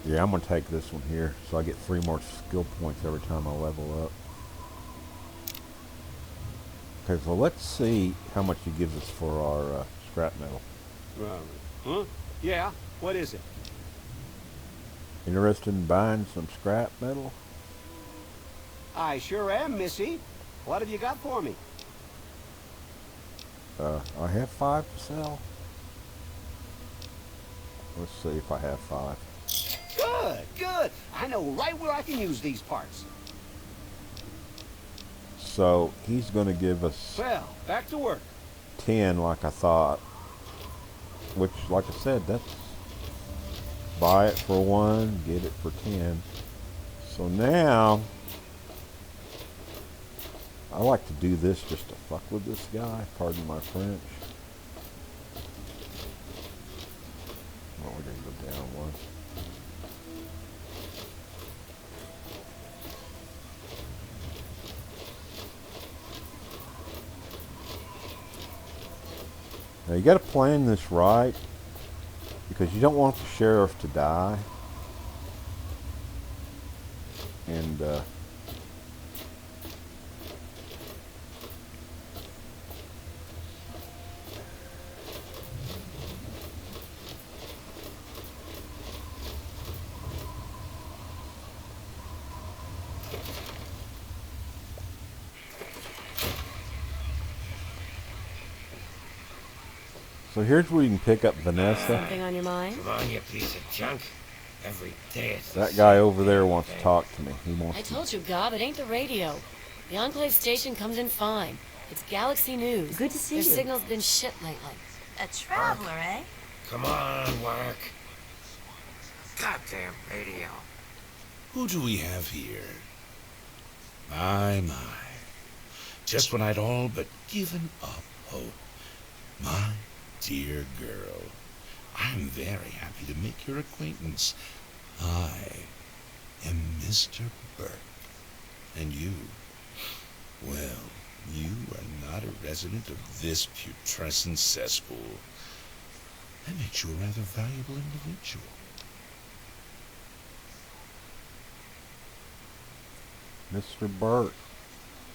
Yeah, I'm going to take this one here, so I get 3 more skill points every time I level up. Okay, so let's see how much he gives us for our scrap metal. Huh? Yeah, what is it? Interested in buying some scrap metal? I sure am, Missy. What have you got for me? I have 5 to sell. Let's see if I have 5. Good, good. I know right where I can use these parts. So he's going to give us Well, back to work. 10 like I thought. Which, like I said, that's buy it for 1, get it for 10. So now I like to do this just to fuck with this guy. Pardon my French. Oh, we're going to go down 1. Now you got to plan this right, because you don't want the sheriff to die. And so here's where you can pick up Vanessa. Something on your mind? Come on, you piece of junk. Every day it's the That guy same over there damn wants to thing. talk to me. He wants I to. told you, Gob, it ain't the radio. The Enclave station comes in fine. It's Galaxy News. Good to see Their you. signal's been shit lately. A traveler, eh? Come on, work. Goddamn radio. Who do we have here? My. Just when I'd all but given up hope. My dear girl, I'm very happy to make your acquaintance. I am Mr. Burke. And you, well, you are not a resident of this putrescent cesspool. That makes you a rather valuable individual. Mr. Burke,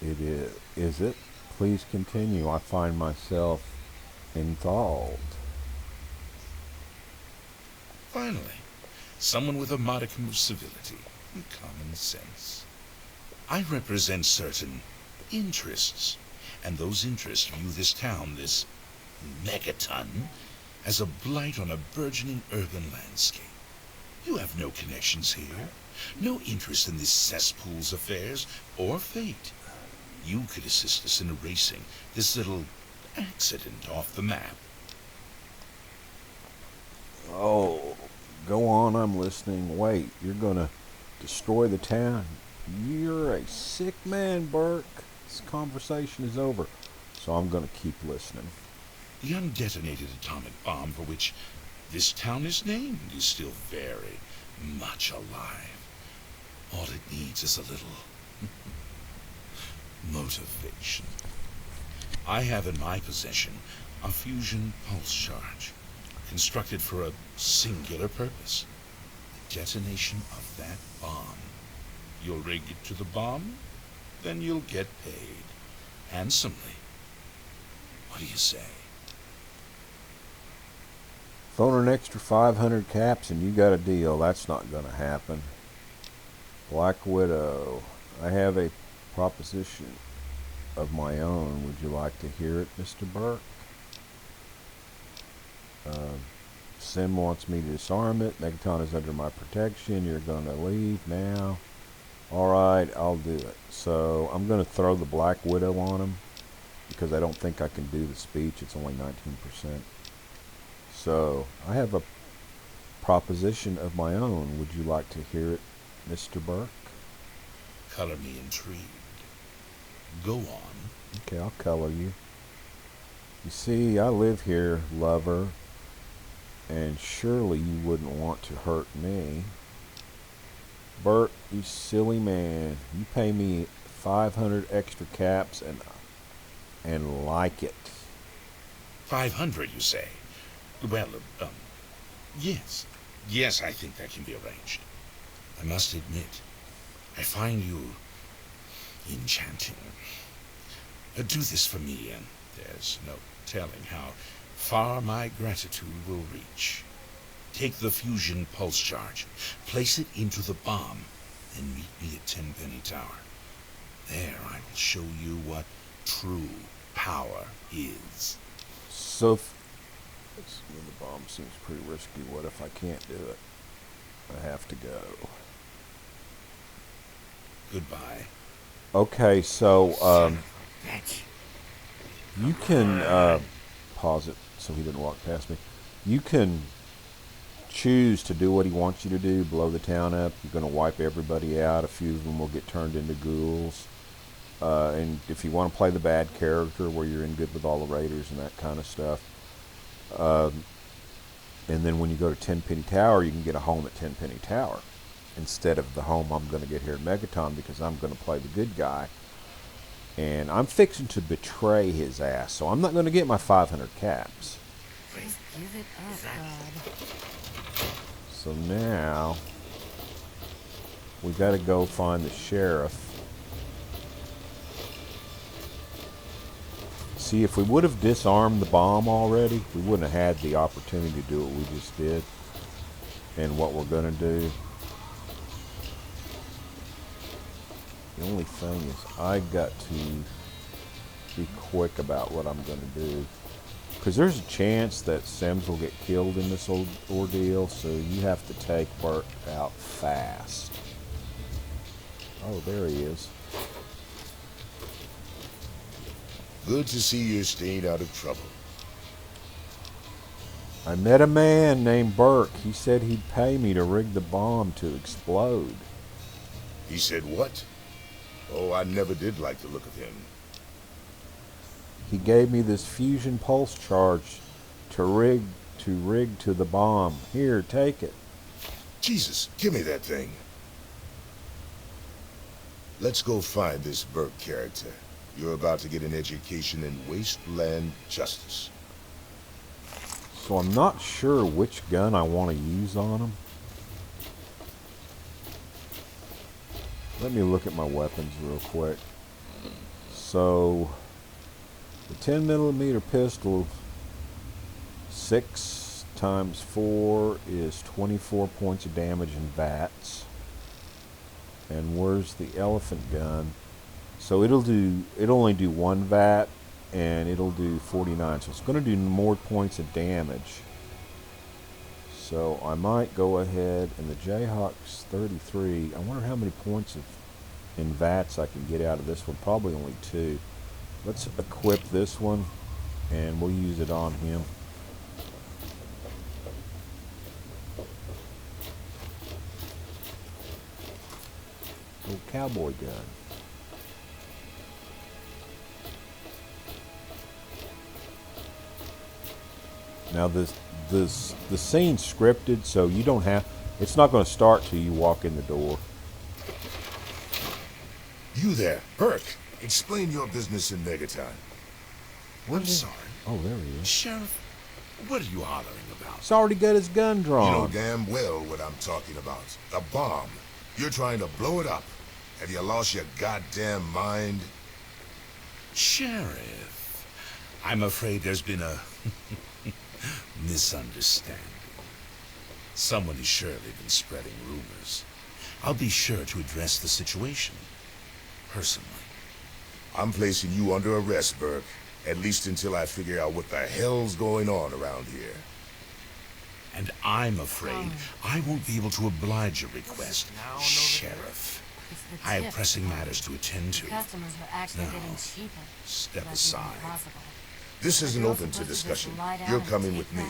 it is. Is it? Please continue. I find myself enthralled. Finally, someone with a modicum of civility and common sense. I represent certain interests, and those interests view this town, this Megaton, as a blight on a burgeoning urban landscape. You have no connections here, no interest in this cesspool's affairs or fate. You could assist us in erasing this little accident off the map. Oh, go on, I'm listening. Wait, you're gonna destroy the town? You're a sick man, Burke. This conversation is over, so I'm gonna keep listening. The undetonated atomic bomb for which this town is named is still very much alive. All it needs is a little motivation. I have in my possession a fusion pulse charge, constructed for a singular purpose: the detonation of that bomb. You'll rig it to the bomb, then you'll get paid handsomely. What do you say? Phone an extra 500 caps and you got a deal. That's not gonna happen. Black Widow, I have a proposition of my own. Would you like to hear it, Mr. Burke? Sim wants me to disarm it. Megaton is under my protection. You're gonna leave now. Alright, I'll do it. So I'm gonna throw the Black Widow on him because I don't think I can do the speech. It's only 19%. So I have a proposition of my own. Would you like to hear it, Mr. Burke? Color me intrigued. Go on. Okay, I'll color you. You see, I live here, lover, and surely you wouldn't want to hurt me. Bert, you silly man. You pay me 500 extra caps and like it. 500, you say? Well, yes. Yes, I think that can be arranged. I must admit, I find you enchanting. Do this for me, and there's no telling how far my gratitude will reach. Take the fusion pulse charge, place it into the bomb, then meet me at Tenpenny Tower. There I will show you what true power is. So, the bomb seems pretty risky. What if I can't do it? I have to go. Goodbye. Okay, so, you can, pause it so he didn't walk past me. You can choose to do what he wants you to do, blow the town up. You're going to wipe everybody out. A few of them will get turned into ghouls. And if you want to play the bad character where you're in good with all the raiders and that kind of stuff. And then when you go to Tenpenny Tower, you can get a home at Tenpenny Tower instead of the home I'm going to get here at Megaton, because I'm going to play the good guy. And I'm fixing to betray his ass, so I'm not going to get my 500 caps. Just give it up, God. So now we got to go find the sheriff. See, if we would have disarmed the bomb already, we wouldn't have had the opportunity to do what we just did and what we're going to do. The only thing is I got to be quick about what I'm going to do, because there's a chance that Sims will get killed in this ordeal, so you have to take Bert out fast. Oh, there he is. Good to see you're staying out of trouble. I met a man named Burke. He said he'd pay me to rig the bomb to explode. He said what? Oh, I never did like the look of him. He gave me this fusion pulse charge to rig to the bomb. Here, take it. Jesus, give me that thing. Let's go find this Burke character. You're about to get an education in wasteland justice. So I'm not sure which gun I want to use on him. Let me look at my weapons real quick. So the 10mm pistol, 6 times 4 is 24 points of damage in VATS. And where's the elephant gun? So it'll only do 1 VAT, and it'll do 49. So it's going to do more points of damage. So I might go ahead, and the Jayhawk's 33. I wonder how many points in VATS I can get out of this one. Probably only 2. Let's equip this one, and we'll use it on him. Little cowboy gun. Now the scene's scripted, so you don't have. It's not going to start till you walk in the door. You there, Burke. Explain your business in Megaton. I'm sorry. Oh, there he is. Sheriff, what are you hollering about? He's already got his gun drawn. You know damn well what I'm talking about. A bomb. You're trying to blow it up. Have you lost your goddamn mind? Sheriff, I'm afraid there's been a misunderstanding. Someone has surely been spreading rumors. I'll be sure to address the situation personally. I'm placing you under arrest, Burke. At least until I figure out what the hell's going on around here. And I'm afraid I won't be able to oblige your request, Sheriff. I have pressing matters to attend to. Customers are actually Now, getting cheaper. step That's even aside. possible. This isn't open to discussion. You're coming with me.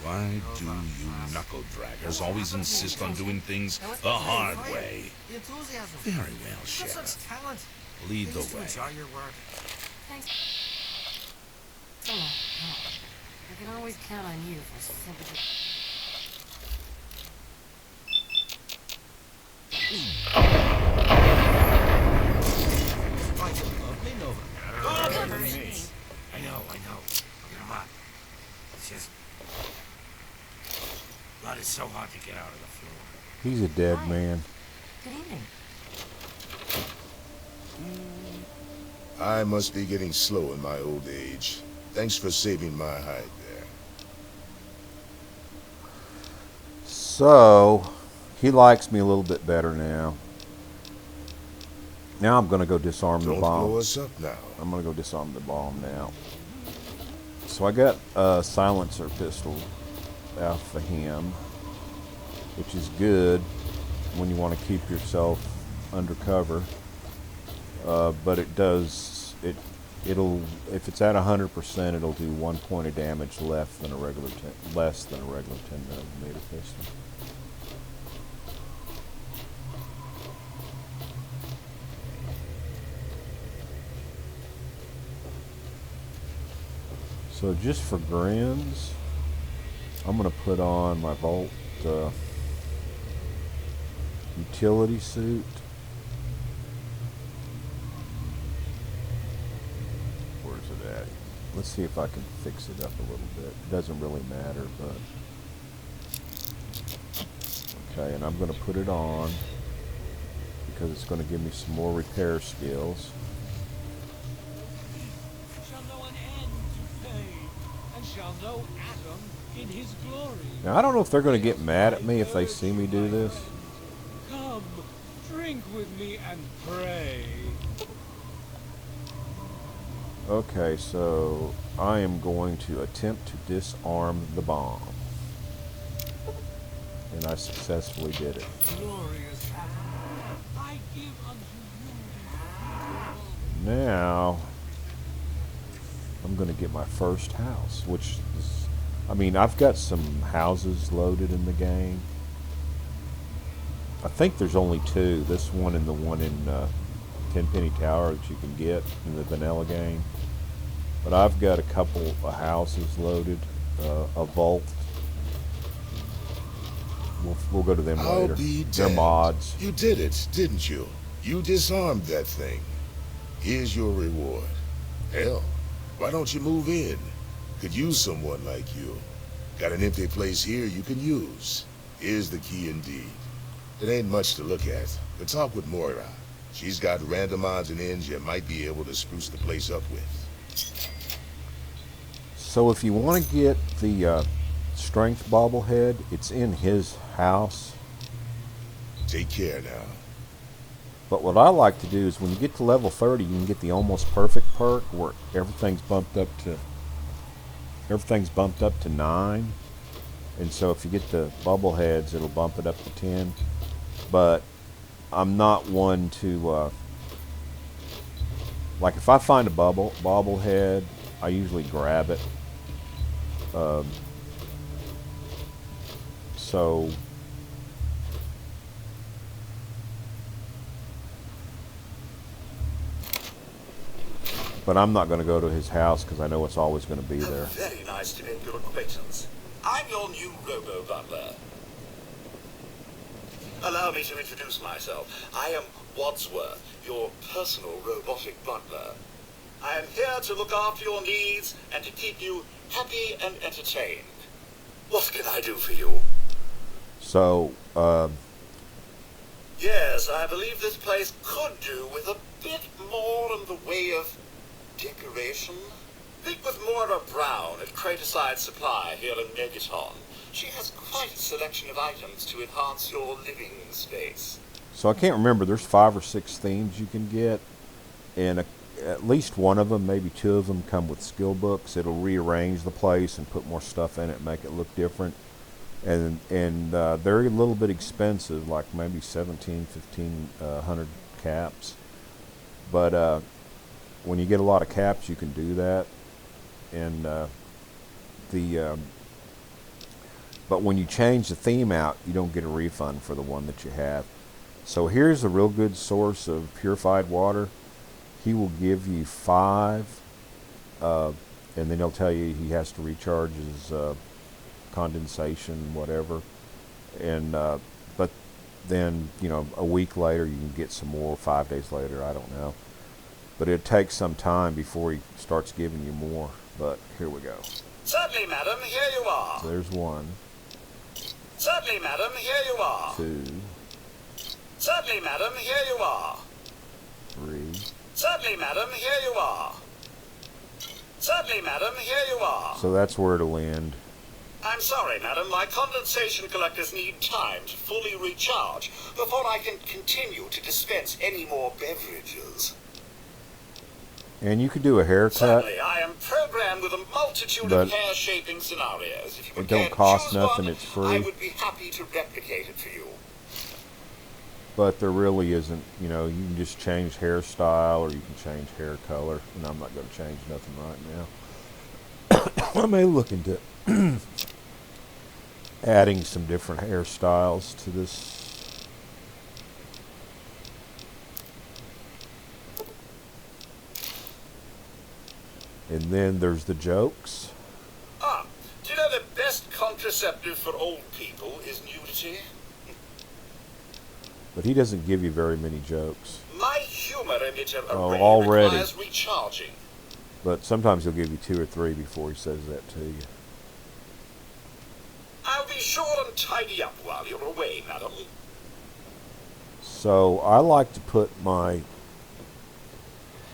Why do you knuckle draggers always insist on doing things the hard way? Very well, Sheriff. Lead the way. Thanks. Come on. I can always count on you for sympathy. I know. Come on. It's just... blood is so hard to get out of the floor. He's a dead man. Good evening. I must be getting slow in my old age. Thanks for saving my hide there. So, he likes me a little bit better now. Now I'm going to go disarm the bomb. Don't blow us up now. I'm going to go disarm the bomb now. So I got a silencer pistol out for him, which is good when you want to keep yourself undercover. But it does, it'll, if it's at 100%, it'll do 1 point of damage less than a regular 10mm pistol. So just for grins, I'm going to put on my Vault utility suit. Where's it at? Let's see if I can fix it up a little bit. It doesn't really matter, but... Okay, and I'm going to put it on because it's going to give me some more repair skills. Now, I don't know if they're going to get mad at me if they see me do this. Come, drink with me and pray. Okay, so I am going to attempt to disarm the bomb. And I successfully did it. Glorious. I give unto you. Now, I'm going to get my first house, which is, I mean, I've got some houses loaded in the game. I think there's only two, this one and the one in Tenpenny Tower that you can get in the vanilla game. But I've got a couple of houses loaded, a vault. We'll go to them later. They're mods. You did it, didn't you? You disarmed that thing. Here's your reward. Hell, why don't you move in? Could use someone like you. Got an empty place here you can use. Here's the key indeed. It ain't much to look at, but talk with Moira. She's got random odds and ends you might be able to spruce the place up with. So if you want to get the strength bobblehead, it's in his house. Take care now. But what I like to do is when you get to level 30, you can get the almost perfect perk where everything's bumped up to 9. And so if you get the bubbleheads, it'll bump it up to 10. But I'm not one to like if I find a bobblehead, I usually grab it. So but I'm not going to go to his house because I know it's always going to be there. Very nice to make your acquaintance. I'm your new robo-butler. Allow me to introduce myself. I am Wadsworth, your personal robotic butler. I am here to look after your needs and to keep you happy and entertained. What can I do for you? So, yes, I believe this place could do with a bit more in the way of decoration. Think with Moira Brown at Craterside Supply here in Megaton. She has quite a selection of items to enhance your living space. So I can't remember. There's 5 or 6 themes you can get, and at least one of them, maybe 2 of them, come with skill books. It'll rearrange the place and put more stuff in it, make it look different. And they're a little bit expensive, like maybe 1,500 caps. But when you get a lot of caps, you can do that. And but when you change the theme out, you don't get a refund for the one that you have. So here's a real good source of purified water. He will give you 5, and then he'll tell you he has to recharge his condensation, whatever. And but then, you know, a week later you can get some more, 5 days later, I don't know. But it takes some time before he starts giving you more. But here we go. Certainly, madam, here you are. So there's 1, Certainly, madam, here you are. 2, Certainly, madam, here you are. 3. Certainly, madam, here you are. Certainly, madam, here you are. So that's where it'll end. I'm sorry, madam. My condensation collectors need time to fully recharge before I can continue to dispense any more beverages. And you could do a haircut. Certainly, I am programmed with a multitude But of hair-shaping scenarios. If you would it don't care to cost choose nothing, one, it's free. I would be happy to replicate it for you. But there really isn't, you know, you can just change hairstyle or you can change hair color. And I'm not going to change nothing right now. I may look into adding some different hairstyles to this. And then there's the jokes. Ah, do you know the best contraceptive for old people is nudity? But he doesn't give you very many jokes. My humor emitter Oh, array already. requires recharging. But sometimes he'll give you 2 or 3 before he says that to you. I'll be sure and tidy up while you're away, madam. So I like to put my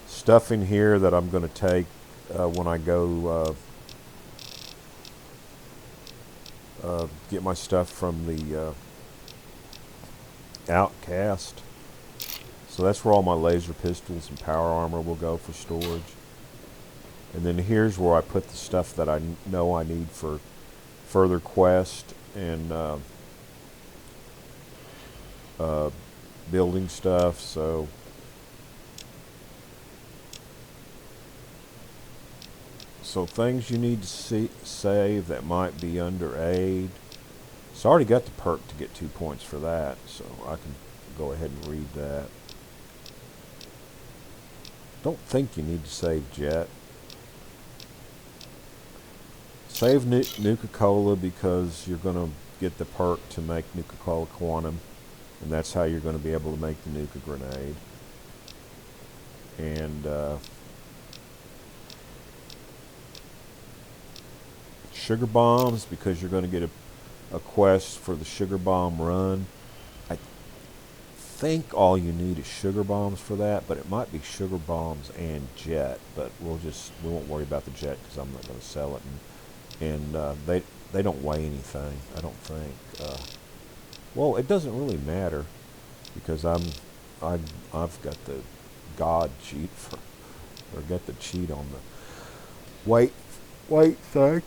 stuff in here that I'm going to take when I go get my stuff from the Outcast. So that's where all my laser pistols and power armor will go for storage. And then here's where I put the stuff that I know I need for further quest and building stuff. So things you need to save that might be under aid. So I already got the perk to get 2 points for that, so I can go ahead and read that. Don't think you need to save Jet. Save Nuka-Cola because you're going to get the perk to make Nuka-Cola Quantum, and that's how you're going to be able to make the Nuka Grenade. And Sugar Bombs because you're going to get a quest for the Sugar Bomb run. I think all you need is Sugar Bombs for that, but it might be Sugar Bombs and Jet, but we won't worry about the Jet because I'm not going to sell it. And they don't weigh anything, I don't think. Well, it doesn't really matter because I've got the God cheat or got the cheat on the weight thing.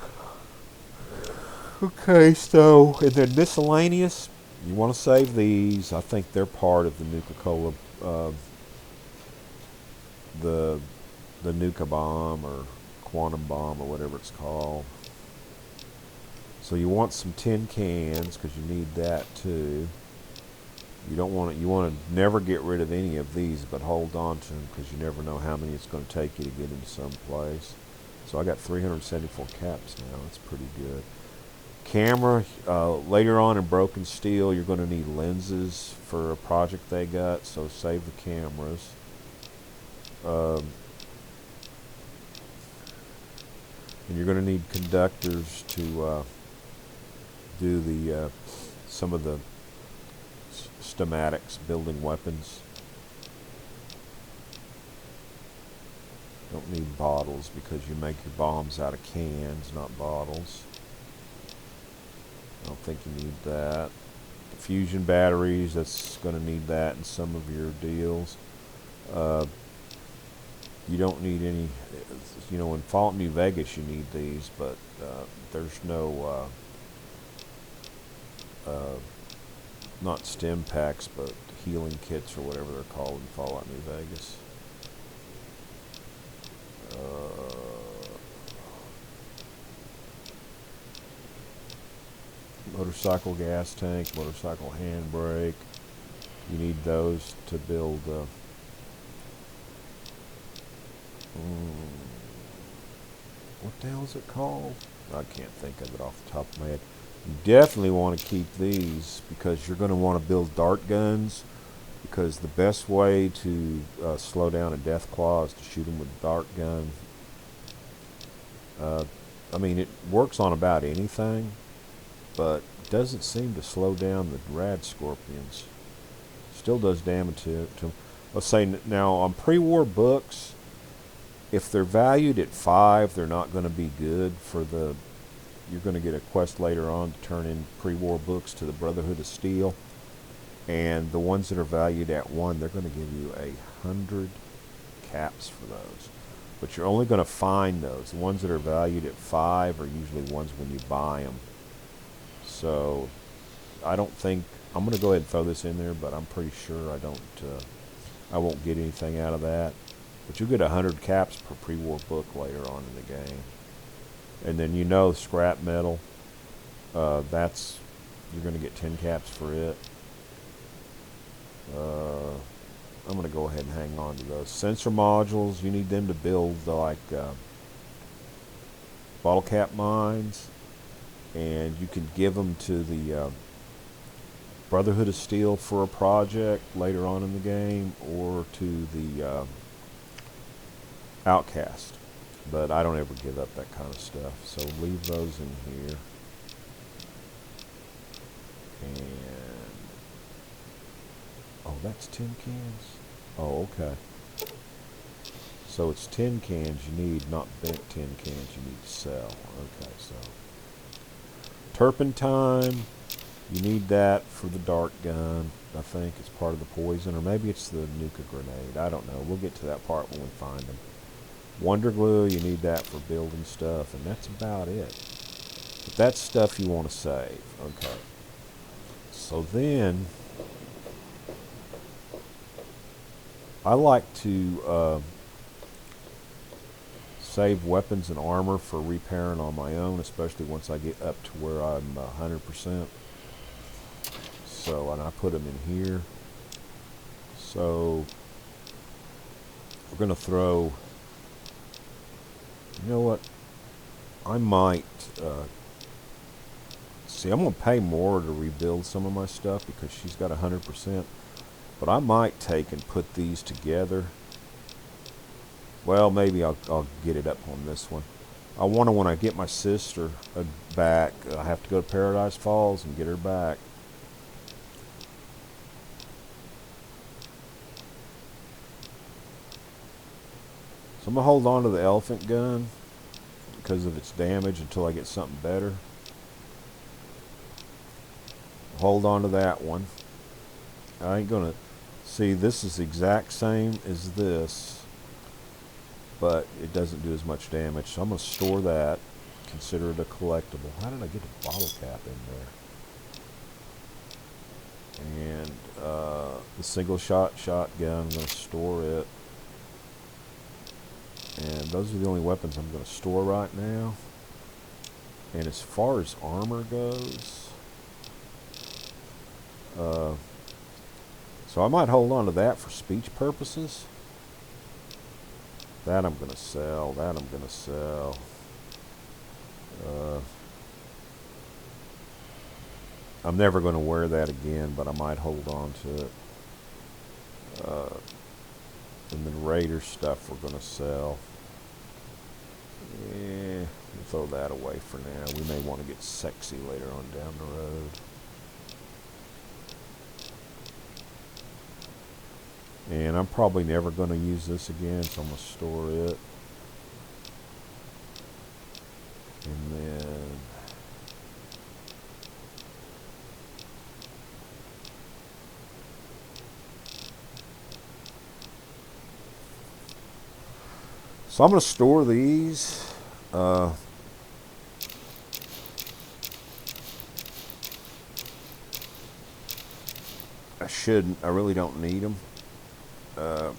Okay, so and then miscellaneous. You want to save these. I think they're part of the Nuka-Cola, the Nuka Bomb or Quantum Bomb or whatever it's called. So you want some tin cans because you need that too. You don't want it. You want to never get rid of any of these, but hold on to them because you never know how many it's going to take you to get into some place. So I got 374 caps now. That's pretty good. Camera, later on in Broken Steel, you're going to need lenses for a project they got, so save the cameras. And you're going to need conductors to do the some of the schematics, building weapons. Don't need bottles because you make your bombs out of cans, not bottles. I don't think you need that. Fusion batteries, that's going to need that in some of your deals. You don't need any, you know, in Fallout New Vegas you need these, but there's no, not stim packs, but healing kits or whatever they're called in Fallout New Vegas. Motorcycle gas tank, motorcycle handbrake. You need those to build. What the hell is it called? I can't think of it off the top of my head. You definitely want to keep these because you're going to want to build dart guns, because the best way to slow down a death claw is to shoot them with a dart gun. I mean, it works on about anything, but doesn't seem to slow down the rad scorpions. Still does damage to them. Let's say now on pre-war books, if they're valued at 5, they're not going to be good for the... You're going to get a quest later on to turn in pre-war books to the Brotherhood of Steel. And the ones that are valued at 1, they're going to give you 100 caps for those. But you're only going to find those. The ones that are valued at 5 are usually ones when you buy them. So I don't think... I'm going to go ahead and throw this in there, but I'm pretty sure I won't get anything out of that. But you'll get 100 caps per pre-war book later on in the game. And then scrap metal. You're going to get 10 caps for it. I'm going to go ahead and hang on to those. Sensor modules, you need them to build bottle cap mines. And you can give them to the Brotherhood of Steel for a project later on in the game, or to the Outcast. But I don't ever give up that kind of stuff, so leave those in here. And oh, that's tin cans. Oh, okay. So it's tin cans you need, not bent tin cans you need to sell. Okay, so turpentine, you need that for the dart gun. I think it's part of the poison, or maybe it's the nuka grenade. I don't know. We'll get to that part when we find them. Wonder glue, you need that for building stuff, and that's about it. But that's stuff you want to save. Okay. So then, I like to save weapons and armor for repairing on my own, especially once I get up to where I'm 100%. So, and I put them in here. So, we're going to throw... You know what? I might... see, I'm going to pay more to rebuild some of my stuff because she's got 100%. But I might take and put these together. Well, maybe I'll get it up on this one. I want to, when I get my sister back, I have to go to Paradise Falls and get her back. So I'm going to hold on to the elephant gun because of its damage until I get something better. Hold on to that one. I ain't going to... See, this is the exact same as this, but it doesn't do as much damage. So I'm going to store that. Consider it a collectible. How did I get a bottle cap in there? And the single shot shotgun, I'm going to store it. And those are the only weapons I'm going to store right now. And as far as armor goes, so I might hold on to that for speech purposes. That I'm going to sell. That I'm going to sell. I'm never going to wear that again, but I might hold on to it. And then Raider stuff we're going to sell. Yeah, we'll throw that away for now. We may want to get sexy later on down the road. And I'm probably never going to use this again, so I'm going to store it. And then... So I'm going to store these. I shouldn't. I really don't need them. And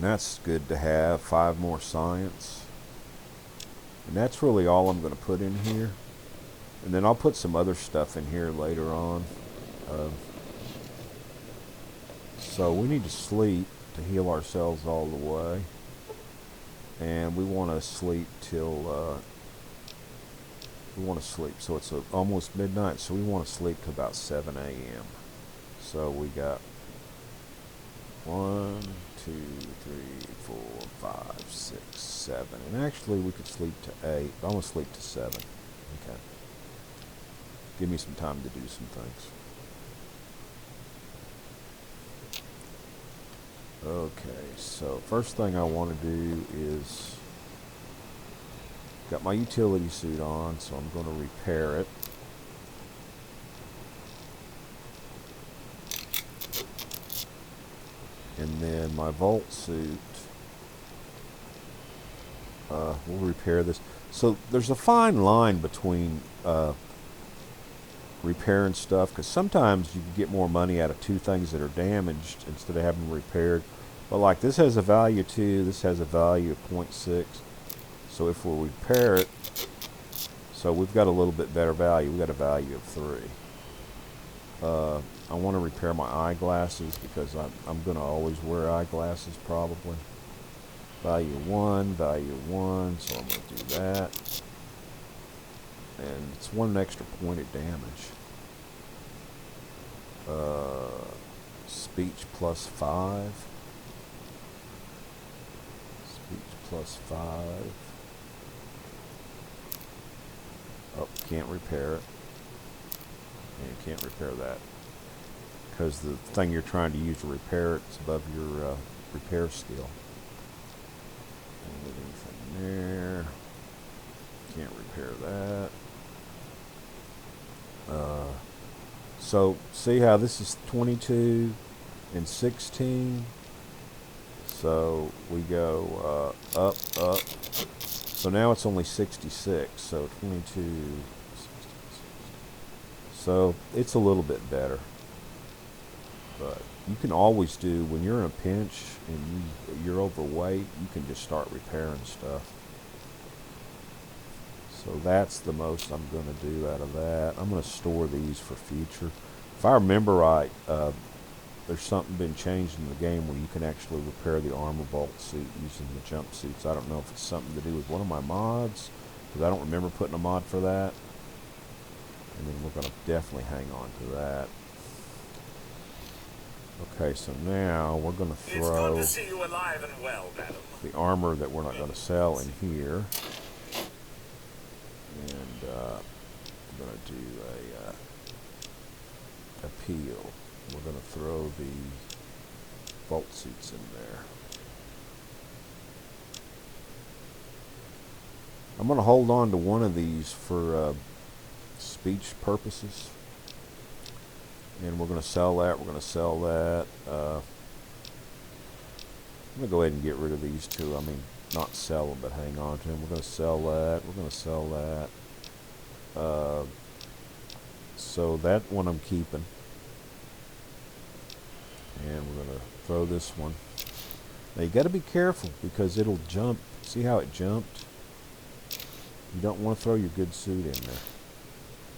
that's good to have. 5 more science. And that's really all I'm going to put in here. And then I'll put some other stuff in here later on. So we need to sleep to heal ourselves all the way. And we want to sleep till We want to sleep. So it's almost midnight, so we want to sleep to about 7 a.m. So we got 1, 2, 3, 4, 5, 6, 7. And actually we could sleep to 8. But I'm going to sleep to 7. Okay. Give me some time to do some things. Okay, so first thing I want to do is, got my utility suit on, so I'm going to repair it. And then my Volt suit, we'll repair this. So there's a fine line between repairing stuff, because sometimes you can get more money out of two things that are damaged instead of having them repaired. But like this has a value 2, this has a value of 0.6. So if we'll repair it, so we've got a little bit better value. We've got a value of 3. I want to repair my eyeglasses because I'm going to always wear eyeglasses probably. Value 1, value 1, so I'm going to do that. And it's 1 extra point of damage. Speech plus 5. Speech plus 5. Oh, can't repair it. And you can't repair that, because the thing you're trying to use to repair it is above your repair skill. Anything there. Can't repair that. So see how this is 22 and 16. So we go up, up. So now it's only 66. So 22, 66. So it's a little bit better. But you can always do, when you're in a pinch and you're overweight, you can just start repairing stuff. So that's the most I'm going to do out of that. I'm going to store these for future. If I remember right, there's something been changed in the game where you can actually repair the armor bolt suit using the jumpsuits. I don't know if it's something to do with one of my mods, because I don't remember putting a mod for that. And then we're going to definitely hang on to that. Okay, so now we're going to throw It's good to see you alive and well, madam. the armor that we're not going to sell in here. And I'm going to do a peel. We're going to throw the bolt suits in there. I'm going to hold on to one of these for speech purposes. And we're going to sell that. We're going to sell that. I'm going to go ahead and get rid of these two. I mean, not sell them, but hang on to them. We're going to sell that. We're going to sell that. So that one I'm keeping. And we're going to throw this one. Now you got to be careful because it'll jump. See how it jumped? You don't want to throw your good suit in there.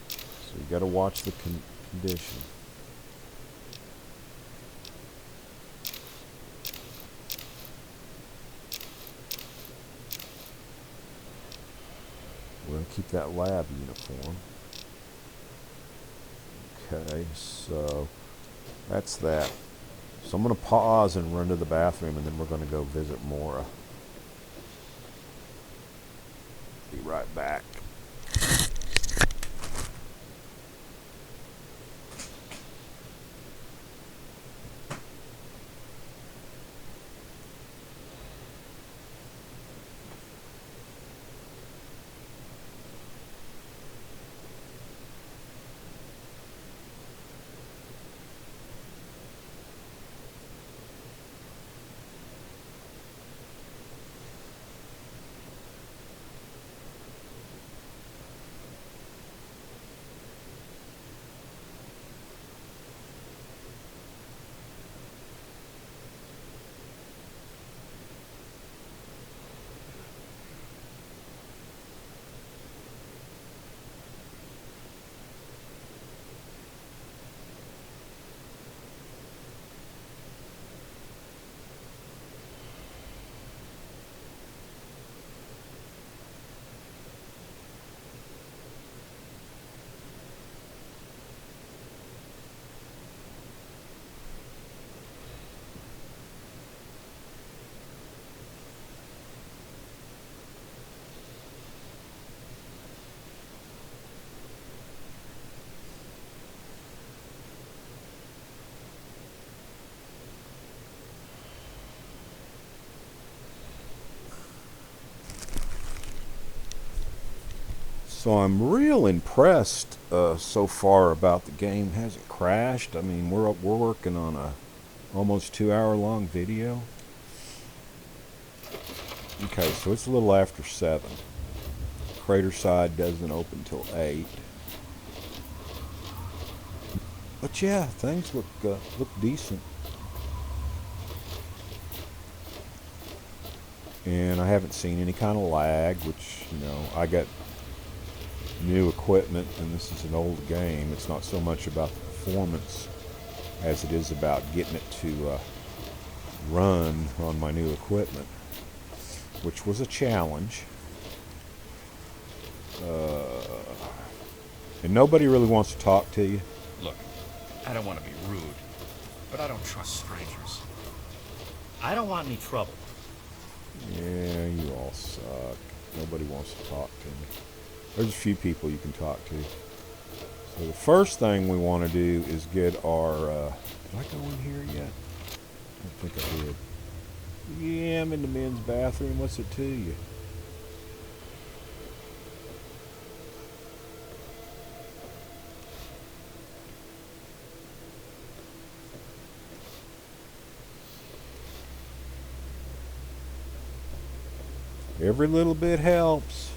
So you got to watch the condition. We're going to keep that lab uniform. Okay, so that's that. So I'm going to pause and run to the bathroom, and then we're going to go visit Mora. Be right back. So I'm real impressed so far about the game. Hasn't crashed. I mean, we're working on a almost 2-hour long video. Okay, so it's a little after 7. Crater side doesn't open till 8. But yeah, things look decent. And I haven't seen any kind of lag, which, you know, I got new equipment, and this is an old game. It's not so much about the performance as it is about getting it to run on my new equipment, which was a challenge. And nobody really wants to talk to you. Look, I don't want to be rude, but I don't trust strangers. I don't want any trouble. Yeah, you all suck. Nobody wants to talk to me. There's a few people you can talk to. So the first thing we want to do is get our... did I go in here yet? I don't think I did. Yeah, I'm in the men's bathroom. What's it to you? Every little bit helps.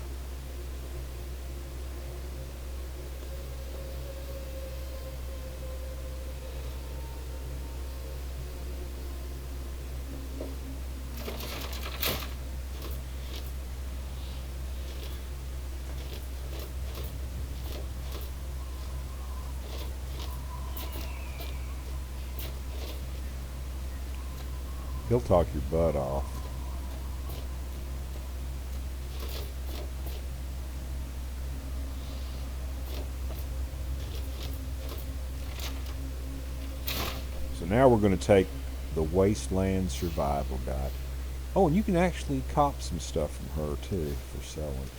He'll talk your butt off. So now we're going to take the Wasteland Survival Guide. Oh, and you can actually cop some stuff from her too for selling.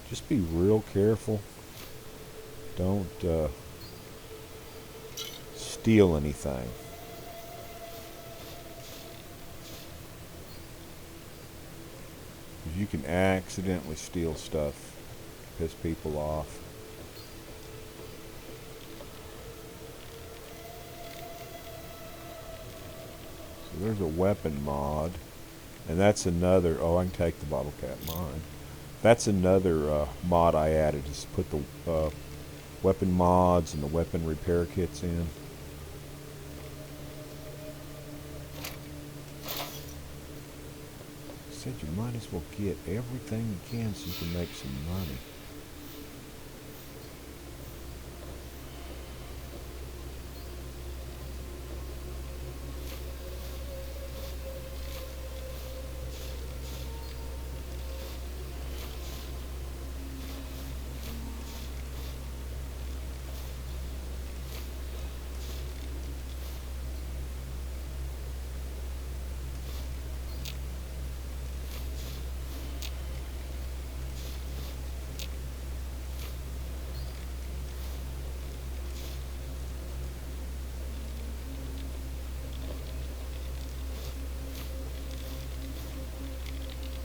Just be real careful. Don't steal anything. You can accidentally steal stuff, piss people off. So there's a weapon mod, and that's another. Oh, I can take the bottle cap mine. That's another mod I added. Is put the weapon mods and the weapon repair kits in. Said you might as well get everything you can so you can make some money.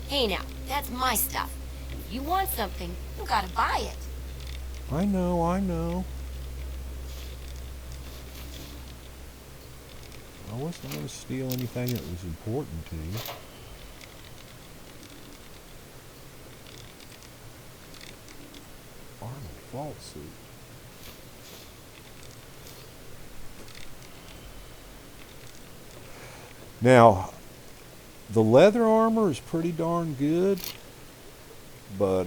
Hey now, that's my stuff. If you want something, you gotta buy it. I know, I know. I wasn't going to steal anything that was important to you. Armored vault suit. Now, the leather armor is pretty darn good, but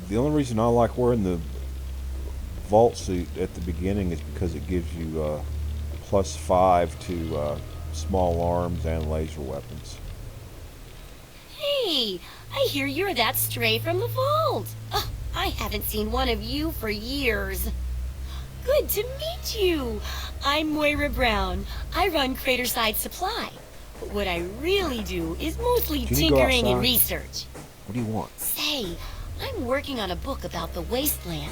the only reason I like wearing the vault suit at the beginning is because it gives you +5 to small arms and laser weapons. Hey, I hear you're that stray from the vault. Oh, I haven't seen one of you for years. Good to meet you. I'm Moira Brown. I run Craterside Supply. But what I really do is mostly tinkering and research. What do you want? Say, I'm working on a book about the wasteland.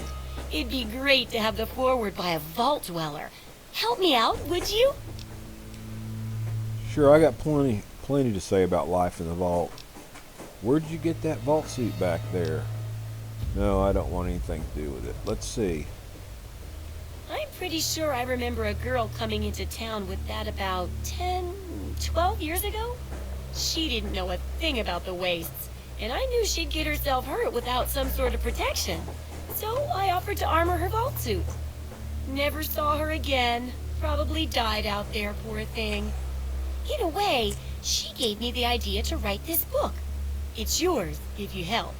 It'd be great to have the foreword by a vault dweller. Help me out, would you? Sure, I got plenty to say about life in the vault. Where'd you get that vault suit back there? No, I don't want anything to do with it. Let's see. I'm pretty sure I remember a girl coming into town with that about 10, 12 years ago. She didn't know a thing about the wastes, and I knew she'd get herself hurt without some sort of protection. So I offered to armor her vault suit. Never saw her again. Probably died out there, poor thing. In a way, she gave me the idea to write this book. It's yours, if you help.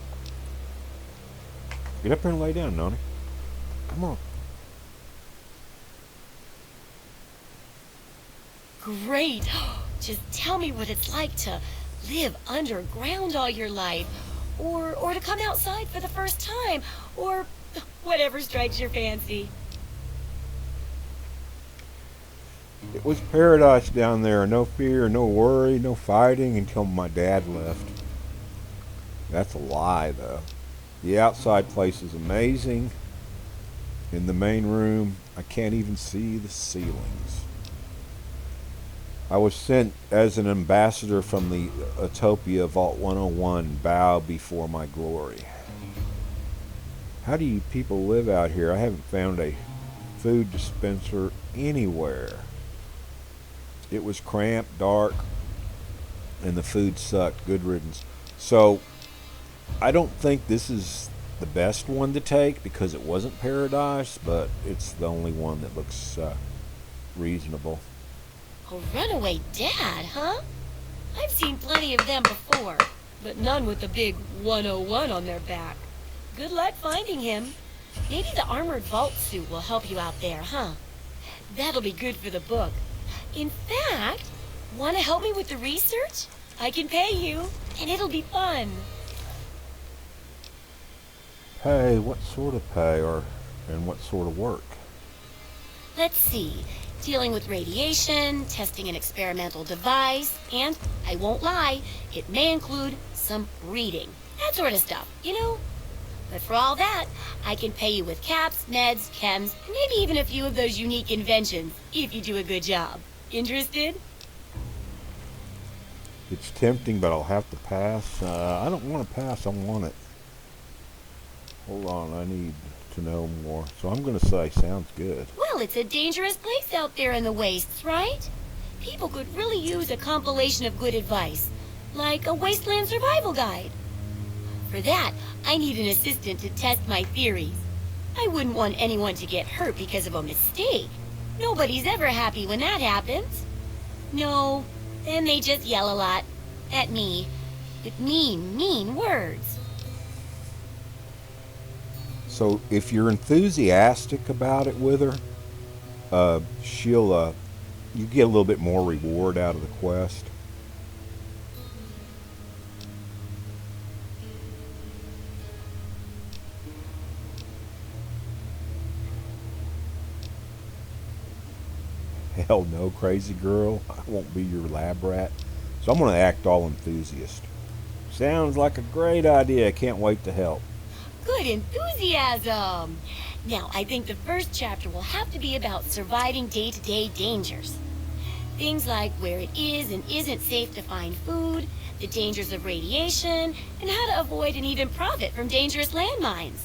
Get up here and lay down, Noni. Come on. Great. Just tell me what it's like to live underground all your life, or to come outside for the first time, or whatever strikes your fancy. It was paradise down there. No fear, no worry, no fighting until my dad left. That's a lie, though. The outside place is amazing. In the main room, I can't even see the ceilings. I was sent as an ambassador from the Utopia Vault 101. Bow before my glory. How do you people live out here? I haven't found a food dispenser anywhere. It was cramped, dark, and the food sucked. Good riddance. So, I don't think this is the best one to take because it wasn't paradise, but it's the only one that looks reasonable. A runaway dad, huh? I've seen plenty of them before, but none with the big 101 on their back. Good luck finding him. Maybe the armored vault suit will help you out there, huh? That'll be good for the book. In fact, want to help me with the research? I can pay you, and it'll be fun. Pay? What sort of pay, and what sort of work? Let's see. Dealing with radiation, testing an experimental device, and, I won't lie, it may include some reading. That sort of stuff, you know? But for all that, I can pay you with caps, meds, chems, and maybe even a few of those unique inventions, if you do a good job. Interested? It's tempting, but I'll have to pass. I don't want to pass, I want it. Hold on, I need to know more. So I'm going to say, sounds good. Well, it's a dangerous place out there in the wastes, right? People could really use a compilation of good advice, like a wasteland survival guide. For that, I need an assistant to test my theories. I wouldn't want anyone to get hurt because of a mistake. Nobody's ever happy when that happens. No, then they just yell a lot. At me. With mean, mean words. So if you're enthusiastic about it with her, you get a little bit more reward out of the quest. Hell no, crazy girl. I won't be your lab rat. So I'm going to act all enthusiast. Sounds like a great idea. Can't wait to help. Good enthusiasm! Now, I think the first chapter will have to be about surviving day-to-day dangers. Things like where it is and isn't safe to find food, the dangers of radiation, and how to avoid and even profit from dangerous landmines.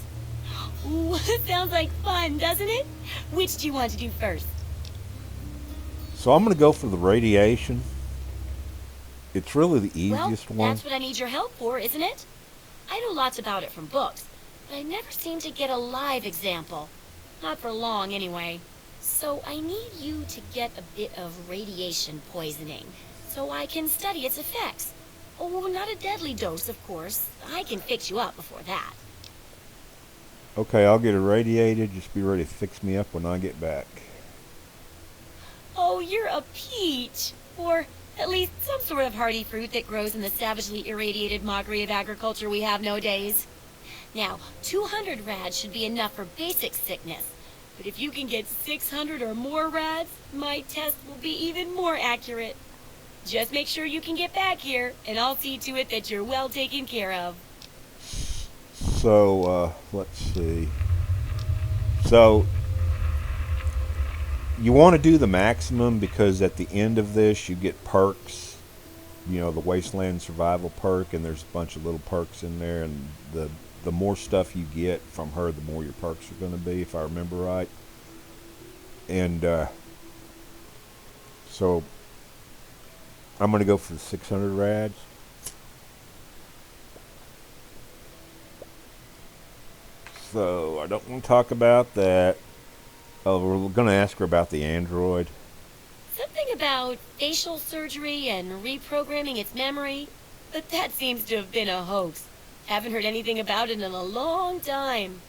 Ooh, sounds like fun, doesn't it? Which do you want to do first? So I'm going to go for the radiation. It's really the easiest one. That's what I need your help for, isn't it? I know lots about it from books, but I never seem to get a live example. Not for long, anyway. So I need you to get a bit of radiation poisoning, so I can study its effects. Oh, not a deadly dose, of course. I can fix you up before that. Okay, I'll get irradiated. Just be ready to fix me up when I get back. Oh, you're a peach! Or at least some sort of hardy fruit that grows in the savagely irradiated mockery of agriculture we have nowadays. Now, 200 rads should be enough for basic sickness. But if you can get 600 or more rads, my test will be even more accurate. Just make sure you can get back here, and I'll see to it that you're well taken care of. So, let's see. So, you want to do the maximum because at the end of this you get perks you know, the wasteland survival perk, and there's a bunch of little perks in there, and the more stuff you get from her, the more your perks are going to be, if I remember right. And so I'm going to go for the 600 rads. So I don't want to talk about that. Oh, we're going to ask her about the android. Something about facial surgery and reprogramming its memory, but that seems to have been a hoax. Haven't heard anything about it in a long time.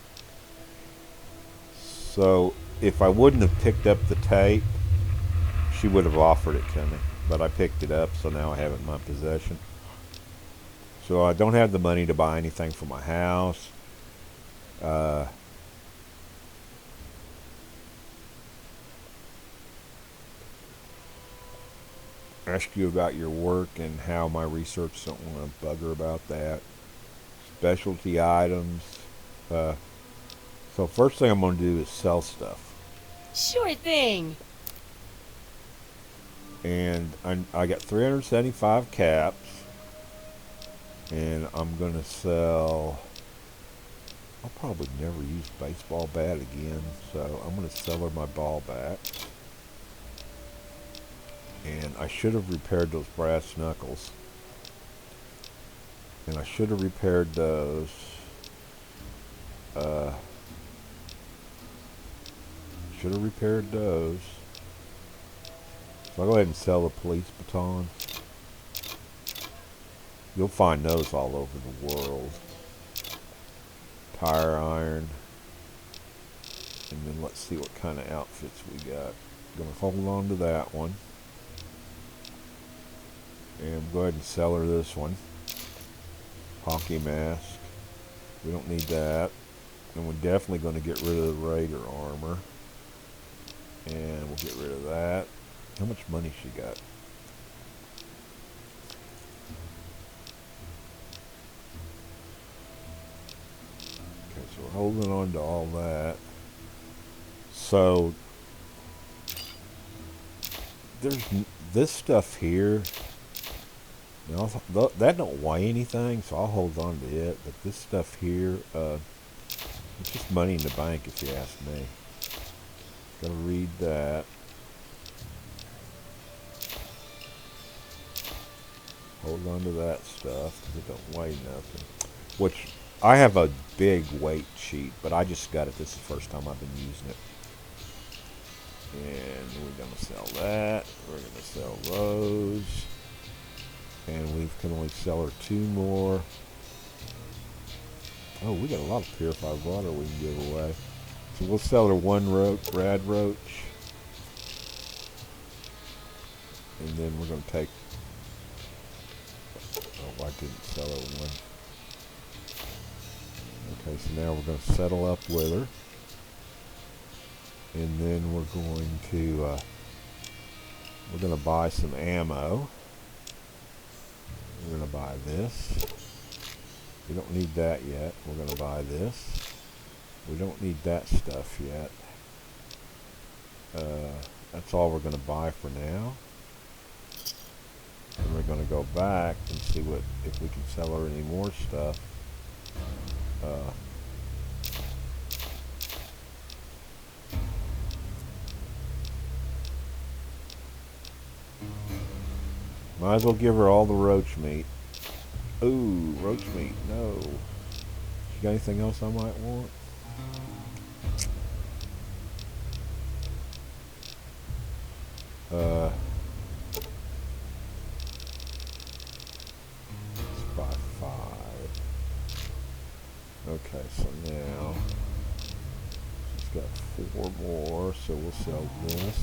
So if I wouldn't have picked up the tape, she would have offered it to me. But I picked it up, so now I have it in my possession. So I don't have the money to buy anything for my house. Ask you about your work and how my research, don't want to bug her about that. Specialty items. So first thing I'm going to do is sell stuff. Sure thing. And I got 375 caps. And I'm going to sell... I'll probably never use baseball bat again. So I'm going to sell her my ball bat. And I should have repaired those brass knuckles. And I should have repaired those. Should have repaired those. So I'll go ahead and sell the police baton. You'll find those all over the world. Tire iron. And then let's see what kind of outfits we got. Gonna hold on to that one. And go ahead and sell her this one. Hockey mask. We don't need that. And we're definitely going to get rid of the Raider armor. And we'll get rid of that. How much money she got? Okay, so we're holding on to all that. So there's this stuff here. Now, that don't weigh anything, so I'll hold on to it. But this stuff here, it's just money in the bank, if you ask me. Gotta read that. Hold on to that stuff, because it don't weigh nothing. Which, I have a big weight sheet, but I just got it. This is the first time I've been using it. And we're gonna sell that. We're gonna sell those. And we can only sell her 2 more. Oh, we got a lot of purified water we can give away. So we'll sell her 1 rad roach. And then we're going to take... Oh, I didn't sell her 1. Okay, so now we're going to settle up with her. And then we're going to buy some ammo. We're going to buy this. We don't need that yet. We're going to buy this. We don't need that stuff yet. That's all we're going to buy for now. And we're going to go back and see if we can sell her any more stuff. Might as well give her all the roach meat. Ooh, roach meat, no. You got anything else I might want? Let's buy 5. Okay, so now she's got 4 more, so we'll sell this.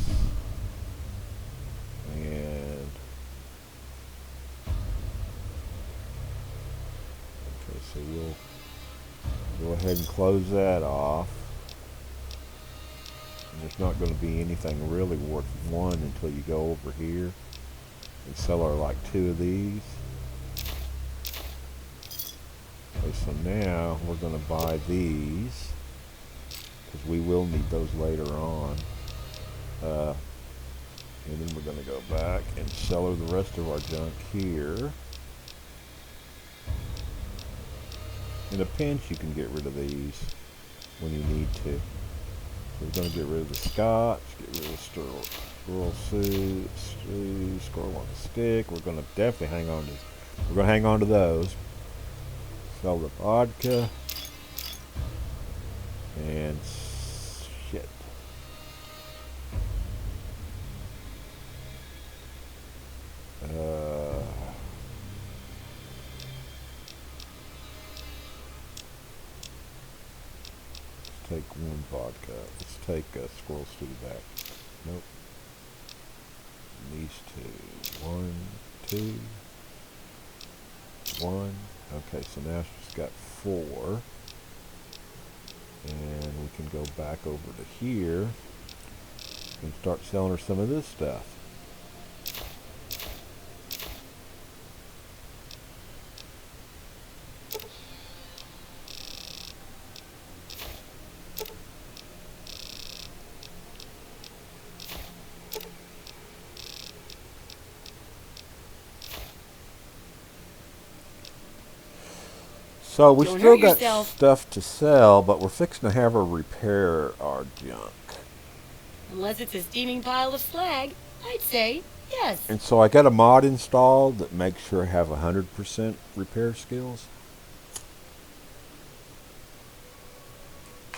And so we'll go ahead and close that off. And there's not going to be anything really worth 1 until you go over here and sell her like 2 of these. Okay, so now we're going to buy these because we will need those later on. And then we're going to go back and sell her the rest of our junk here. In a pinch, you can get rid of these when you need to. So we're going to get rid of the scotch, get rid of the squirrel suit, squirrel on the stick. We're going to definitely hang on to. We're going to hang on to those. Sell the vodka. And shit. Take one vodka. Let's take squirrels to the back. Nope. These two. One, two. One. Okay, so now she's got 4. And we can go back over to here and start selling her some of this stuff. So we Don't still hurt got yourself. stuff to sell, but we're fixing to have her repair our junk. Unless it's a steaming pile of slag, I'd say yes. And so I got a mod installed that makes sure I have 100% repair skills.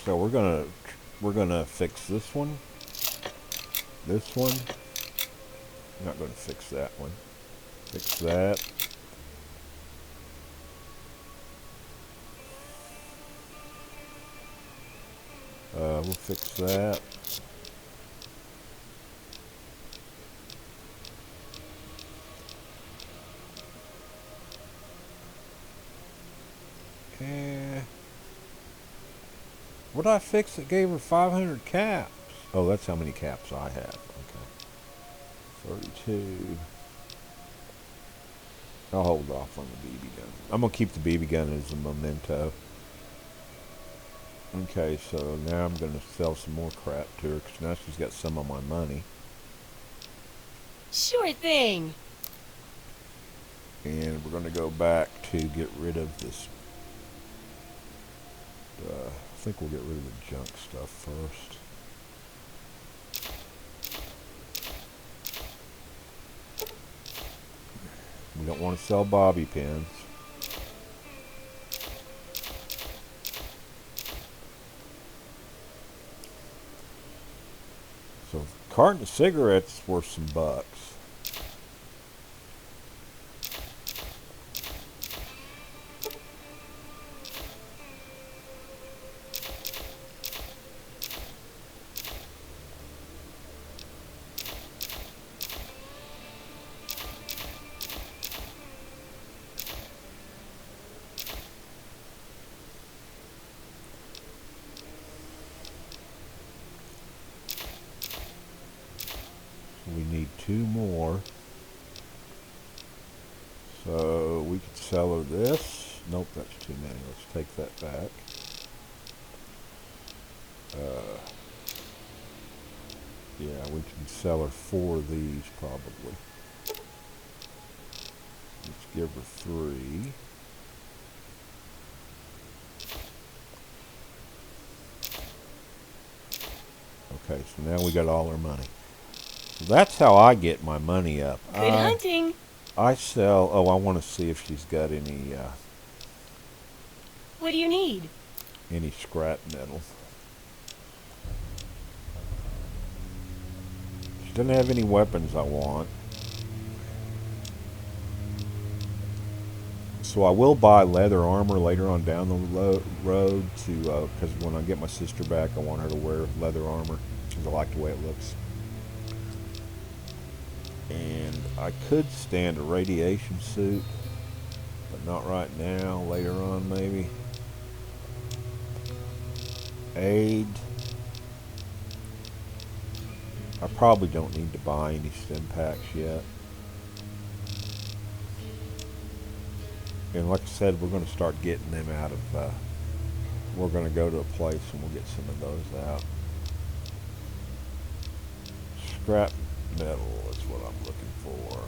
So we're gonna fix this one. This one. I'm not gonna fix that one. Fix that. We'll fix that. And what did I fix that gave her 500 caps? Oh, that's how many caps I have. Okay. 32. I'll hold off on the BB gun. I'm going to keep the BB gun as a memento. Okay, so now I'm going to sell some more crap to her because now she's got some of my money. Sure thing. And we're going to go back to get rid of this. I think we'll get rid of the junk stuff first. We don't want to sell bobby pins. So a carton of cigarettes is worth some bucks. We need 2 more. So we could sell her this. Nope, that's too many. Let's take that back. Yeah, we can sell her 4 of these probably. Let's give her 3. Okay, so now we got all our money. That's how I get my money up. Good hunting. I sell. Oh, I want to see if she's got any. What do you need? Any scrap metal. She doesn't have any weapons I want. So I will buy leather armor later on down the road to, because when I get my sister back, I want her to wear leather armor because I like the way it looks. And I could stand a radiation suit, but not right now. Later on, maybe. Aid. I probably don't need to buy any stim packs yet. And like I said, we're going to start getting them out of, we're going to go to a place and we'll get some of those out. Scrap metal is what I'm looking for.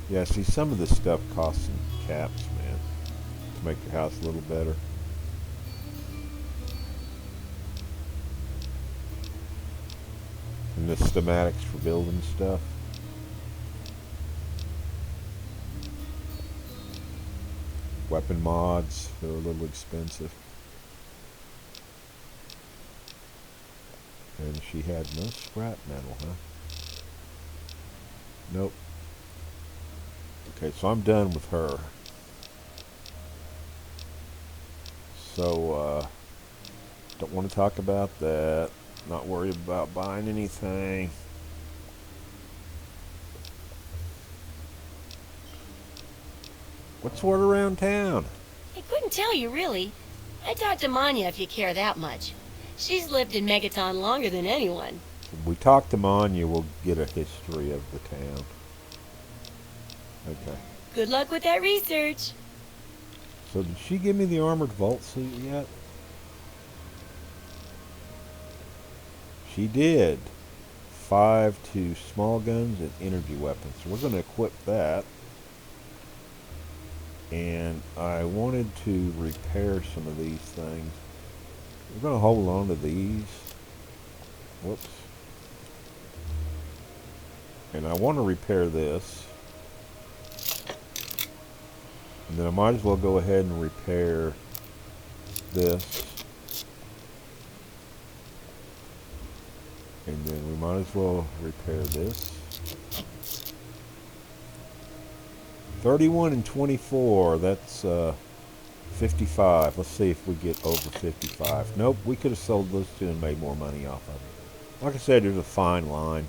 Yeah, see, some of this stuff costs some caps, man, to make your house a little better. And the schematics for building stuff. Weapon mods, they're a little expensive. And she had no scrap metal, huh? Nope. Okay, so I'm done with her. So, don't want to talk about that. Not worried about buying anything. What's word around town? I couldn't tell you, really. I talked to Manya if you care that much. She's lived in Megaton longer than anyone. If we talk to Manya, we'll get a history of the town. Okay. Good luck with that research. So did she give me the armored vault suit yet? She did. 5 to small guns and energy weapons. So we're going to equip that. And I wanted to repair some of these things. We're going to hold on to these. Whoops. And I want to repair this. And then I might as well go ahead and repair this. And then we might as well repair this. 31 and 24, that's 55. Let's see if we get over 55. Nope, we could have sold those two and made more money off of it. Like I said, there's a fine line.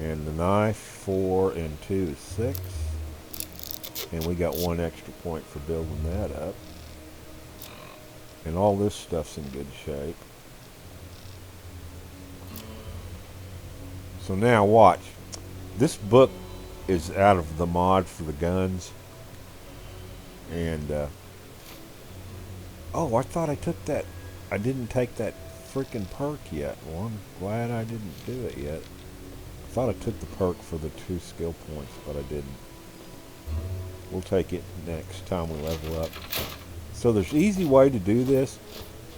And the knife, 4 and 2 is 6. And we got 1 extra point for building that up. And all this stuff's in good shape. So now watch. This book is out of the mod for the guns. And, oh, I thought I took that. I didn't take that freaking perk yet. Well, I'm glad I didn't do it yet. I thought I took the perk for the 2 skill points, but I didn't. We'll take it next time we level up. So there's an easy way to do this.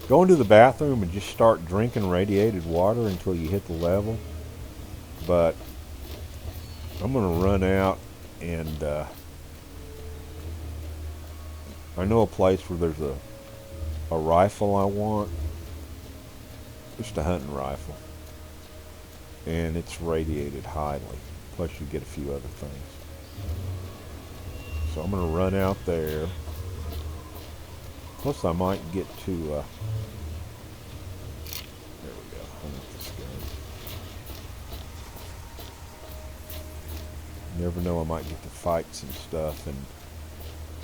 Go into the bathroom and just start drinking radiated water until you hit the level. But I'm going to run out and I know a place where there's a rifle I want. Just a hunting rifle. And it's radiated highly. Plus you get a few other things. So I'm going to run out there. Plus I might get to... there we go. I want this gun. You never know, I might get to fights and stuff and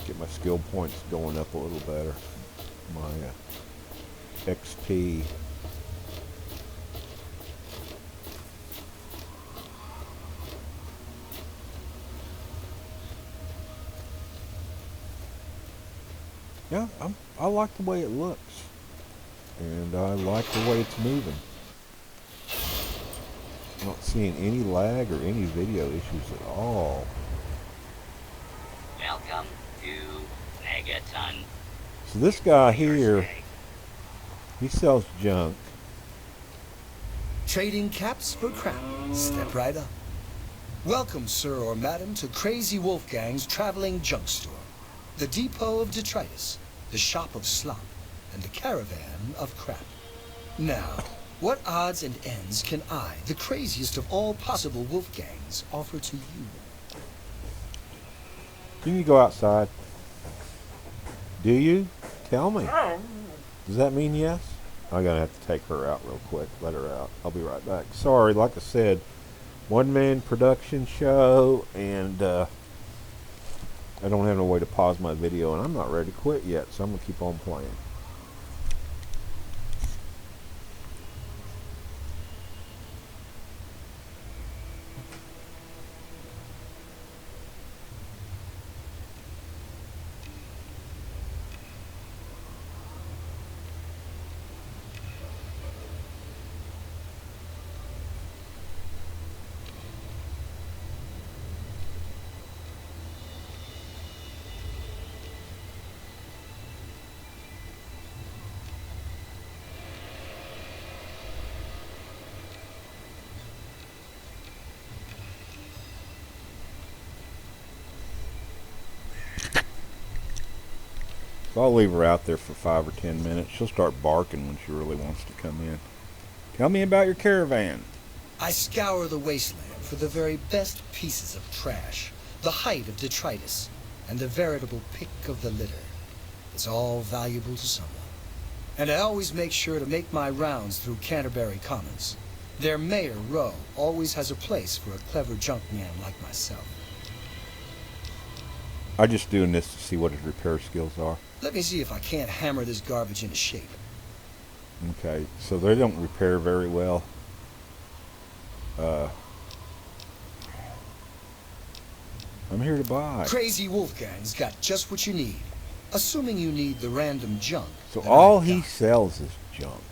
get my skill points going up a little better. My XP. Yeah, I like the way it looks. And I like the way it's moving. I'm not seeing any lag or any video issues at all. Welcome to Megaton. So this guy here, he sells junk. Trading caps for crap. Step right up. Welcome, sir or madam, to Crazy Wolfgang's traveling junk store. The depot of detritus, the shop of slop, and the caravan of crap. Now, what odds and ends can I, the craziest of all possible Wolfgangs, offer to you? Can you go outside? Do you? Tell me. Does that mean yes? I'm going to have to take her out real quick. Let her out. I'll be right back. Sorry, like I said, one-man production show, and I don't have no way to pause my video, and I'm not ready to quit yet, so I'm going to keep on playing. So I'll leave her out there for 5 or 10 minutes. She'll start barking when she really wants to come in. Tell me about your caravan. I scour the wasteland for the very best pieces of trash, the height of detritus, and the veritable pick of the litter. It's all valuable to someone. And I always make sure to make my rounds through Canterbury Commons. Their mayor, Rowe, always has a place for a clever junk man like myself. I'm just doing this to see what his repair skills are. Let me see if I can't hammer this garbage into shape. Okay, so they don't repair very well. I'm here to buy. Crazy Wolfgang's got just what you need. Assuming you need the random junk. So all he sells is junk.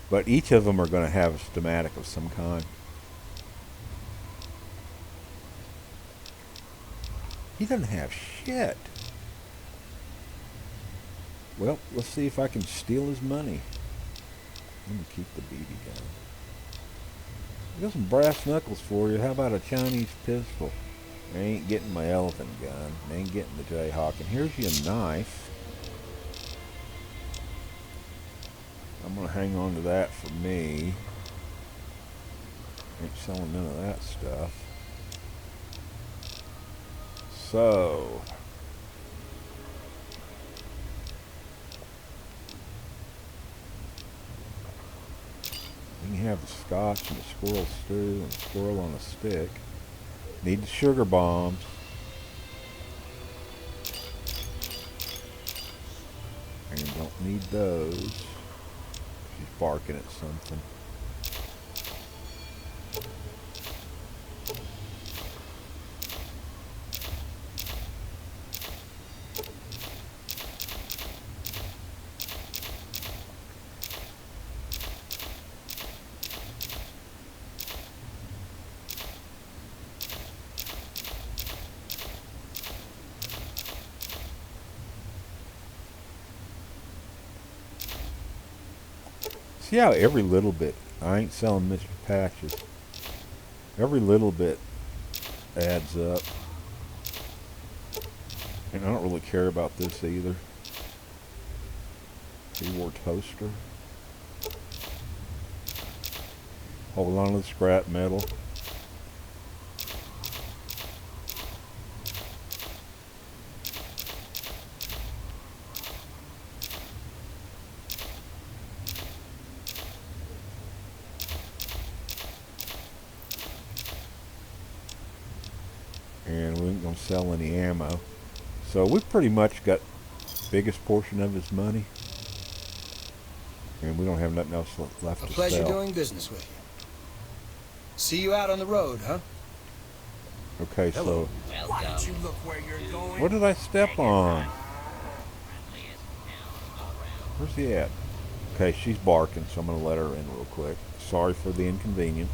But each of them are going to have a schematic of some kind. He doesn't have shit. Well, let's see if I can steal his money. I'm going to keep the BB gun. I got some brass knuckles for you. How about a Chinese pistol? I ain't getting my elephant gun. I ain't getting the Jayhawk. And here's your knife. I'm going to hang on to that for me. Ain't selling none of that stuff. So, we can have the scotch and the squirrel stew and squirrel on a stick. Need the sugar bombs. And don't need those. She's barking at something. See how every little bit, I ain't selling Mr. Patches, every little bit adds up. And I don't really care about this either. Pre-war toaster. Hold on to the scrap metal. And we ain't gonna sell any ammo. So we've pretty much got the biggest portion of his money. And we don't have nothing else left to sell. A pleasure doing business with you. See you out on the road, huh? Okay, so Why don't you look where you're going? what did I step on? Where's he at? Okay, she's barking, so I'm gonna let her in real quick. Sorry for the inconvenience.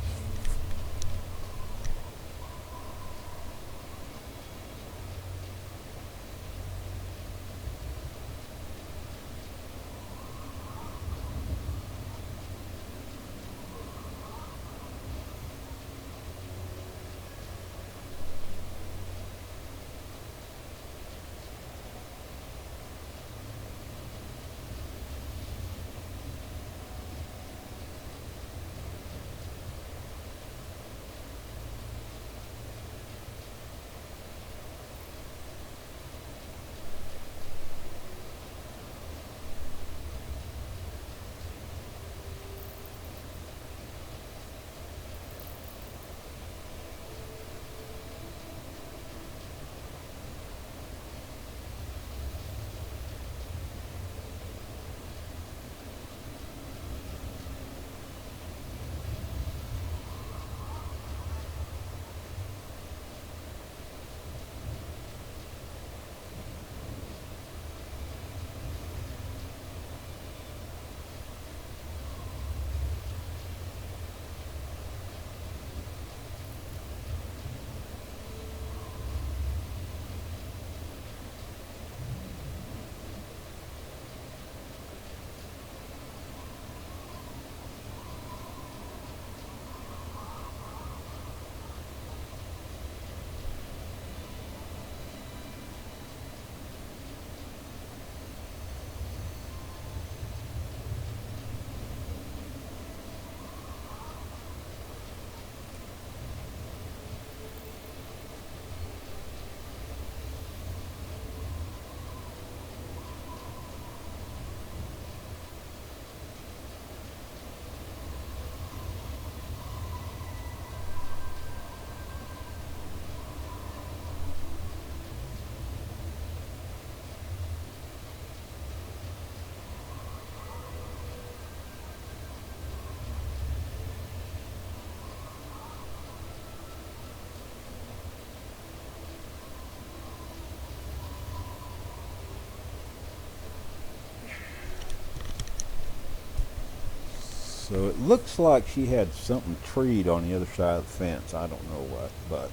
So it looks like she had something treed on the other side of the fence. I don't know what, but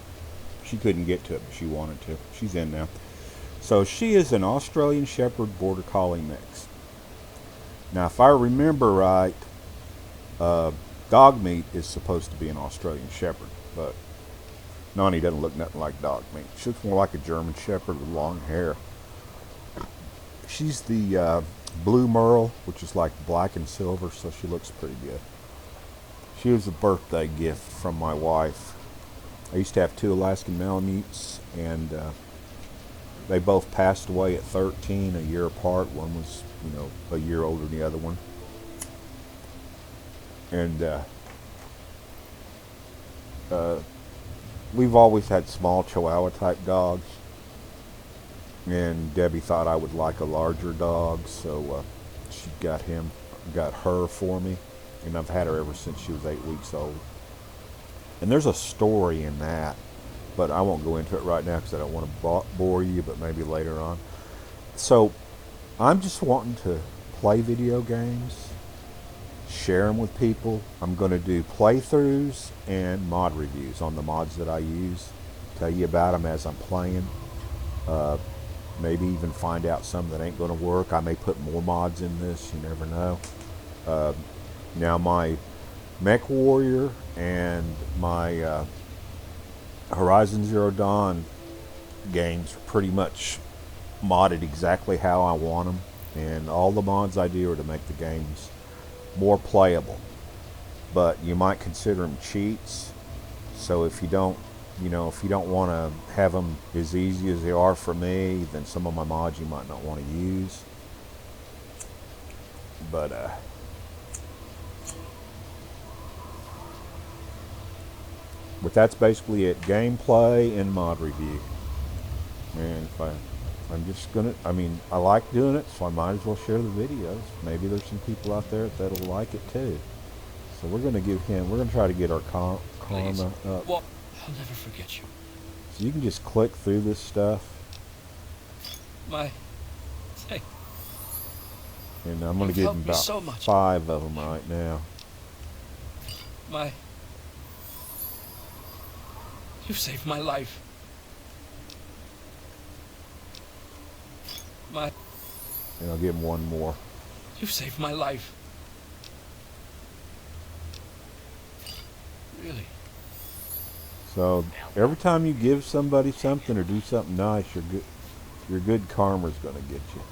she couldn't get to it, but she wanted to. She's in now. So she is an Australian Shepherd Border Collie mix. Now, if I remember right, dog meat is supposed to be an Australian Shepherd, but Nani doesn't look nothing like dog meat. She looks more like a German Shepherd with long hair. She's the blue merle, which is like black and silver, so she looks pretty good. She was a birthday gift from my wife. I used to have 2 Alaskan Malamutes, and they both passed away at 13, a year apart. One was, a year older than the other one. And we've always had small Chihuahua type dogs. And Debbie thought I would like a larger dog, so she got her for me. And I've had her ever since she was 8 weeks old. And there's a story in that, but I won't go into it right now because I don't want to bore you, but maybe later on. So I'm just wanting to play video games, share them with people. I'm going to do playthroughs and mod reviews on the mods that I use, tell you about them as I'm playing. Maybe even find out some that ain't going to work. I may put more mods in this, you never know. Now my Mech Warrior and my Horizon Zero Dawn games are pretty much modded exactly how I want them, and all the mods I do are to make the games more playable. But you might consider them cheats, so if you don't want to have them as easy as they are for me, then some of my mods you might not want to use. But that's basically it. Gameplay and mod review. And I'm just gonna, I like doing it, so I might as well share the videos. Maybe there's some people out there that'll like it too. So we're gonna try to get our karma up. Well, I'll never forget you. So you can just click through this stuff. And I'm gonna give them about so 5 of them right now. You saved my life. And I'll give them 1 more. You saved my life. Really? So every time you give somebody something or do something nice, your good karma's gonna get you.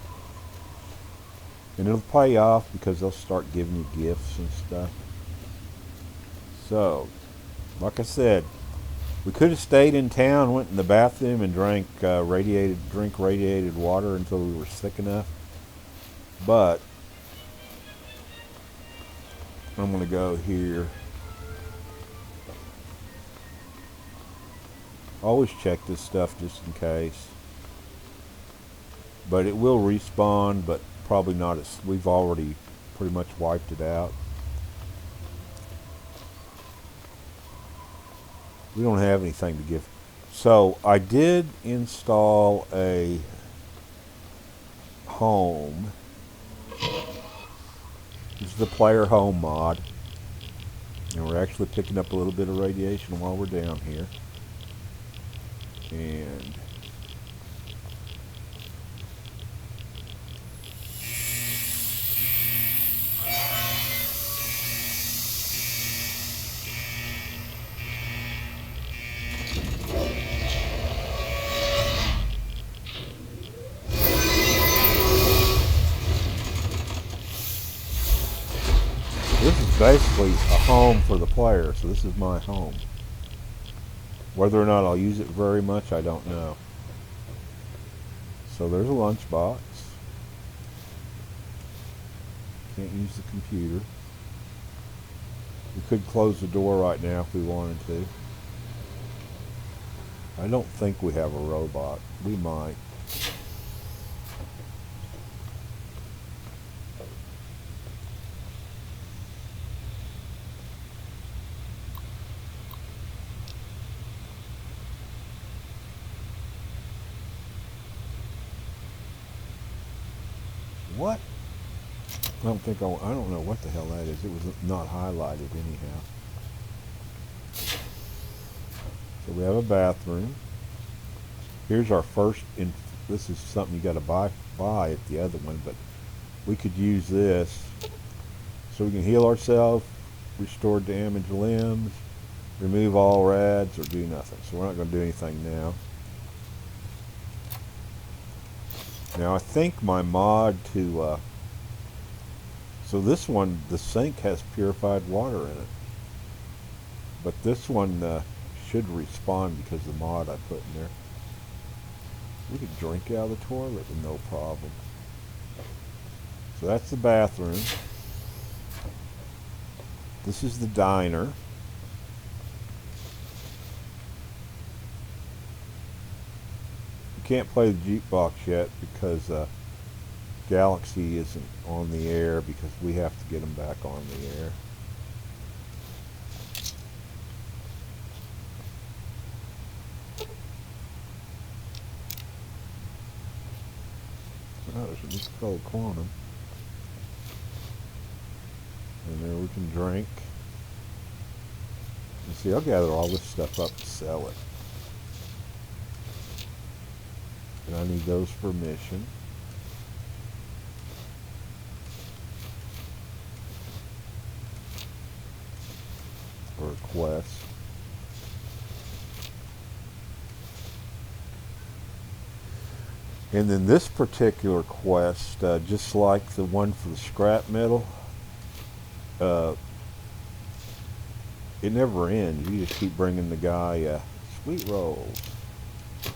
And it'll pay off because they'll start giving you gifts and stuff. So, like I said, we could have stayed in town, went in the bathroom and drank radiated water until we were sick enough. But I'm gonna go here. Always check this stuff just in case. But it will respawn, but probably not as we've already pretty much wiped it out. We don't have anything to give. So I did install a home. This is the player home mod. And we're actually picking up a little bit of radiation while we're down here. And this is basically a home for the player, so this is my home. Whether or not I'll use it very much, I don't know. So there's a lunchbox. Can't use the computer. We could close the door right now if we wanted to. I don't think we have a robot. We might. What? I don't know what the hell that is. It was not highlighted anyhow. So we have a bathroom. Here's our first, this is something you got to buy at the other one, but we could use this so we can heal ourselves, restore damaged limbs, remove all rads, or do nothing. So we're not going to do anything now. Now I think my mod to, so this one, the sink has purified water in it. But this one should respawn because of the mod I put in there. We could drink out of the toilet with no problem. So that's the bathroom. This is the diner. You can't play the jukebox yet because Galaxy isn't on the air because we have to get them back on the air. Oh, there's a new color quantum. And there we can drink. You see, I'll gather all this stuff up to sell it. And I need those for mission. Or a quest. And then this particular quest, just like the one for the scrap metal, it never ends. You just keep bringing the guy sweet rolls.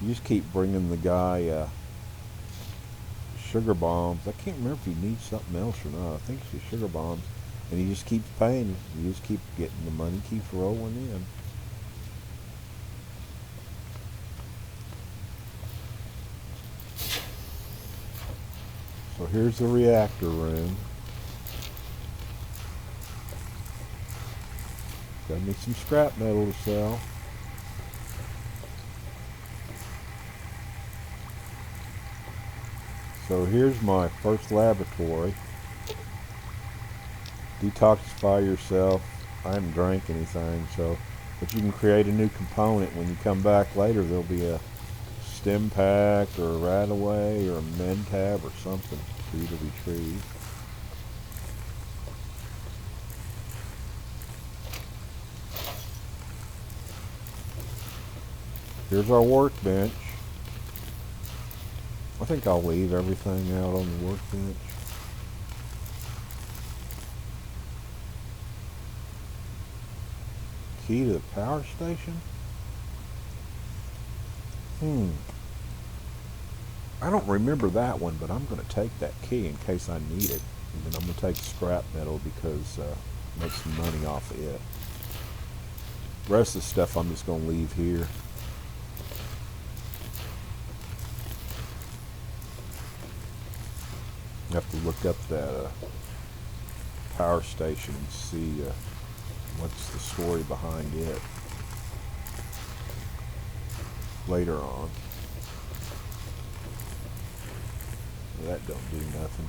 You just keep bringing the guy sugar bombs. I can't remember if he needs something else or not. I think it's just sugar bombs. And he just keeps paying. You just keep getting the money, keeps rolling in. So here's the reactor room. Got me some scrap metal to sell. So here's my first laboratory. Detoxify yourself. I haven't drank anything, so but you can create a new component. When you come back later, there'll be a stim pack or a Radaway or a Mentab or something for you to retrieve. Here's our workbench. I think I'll leave everything out on the workbench. Key to the power station? I don't remember that one, but I'm going to take that key in case I need it. And then I'm going to take scrap metal because make some money off of it. The rest of the stuff I'm just going to leave here. I have to look up that power station and see what's the story behind it later on. That don't do nothing.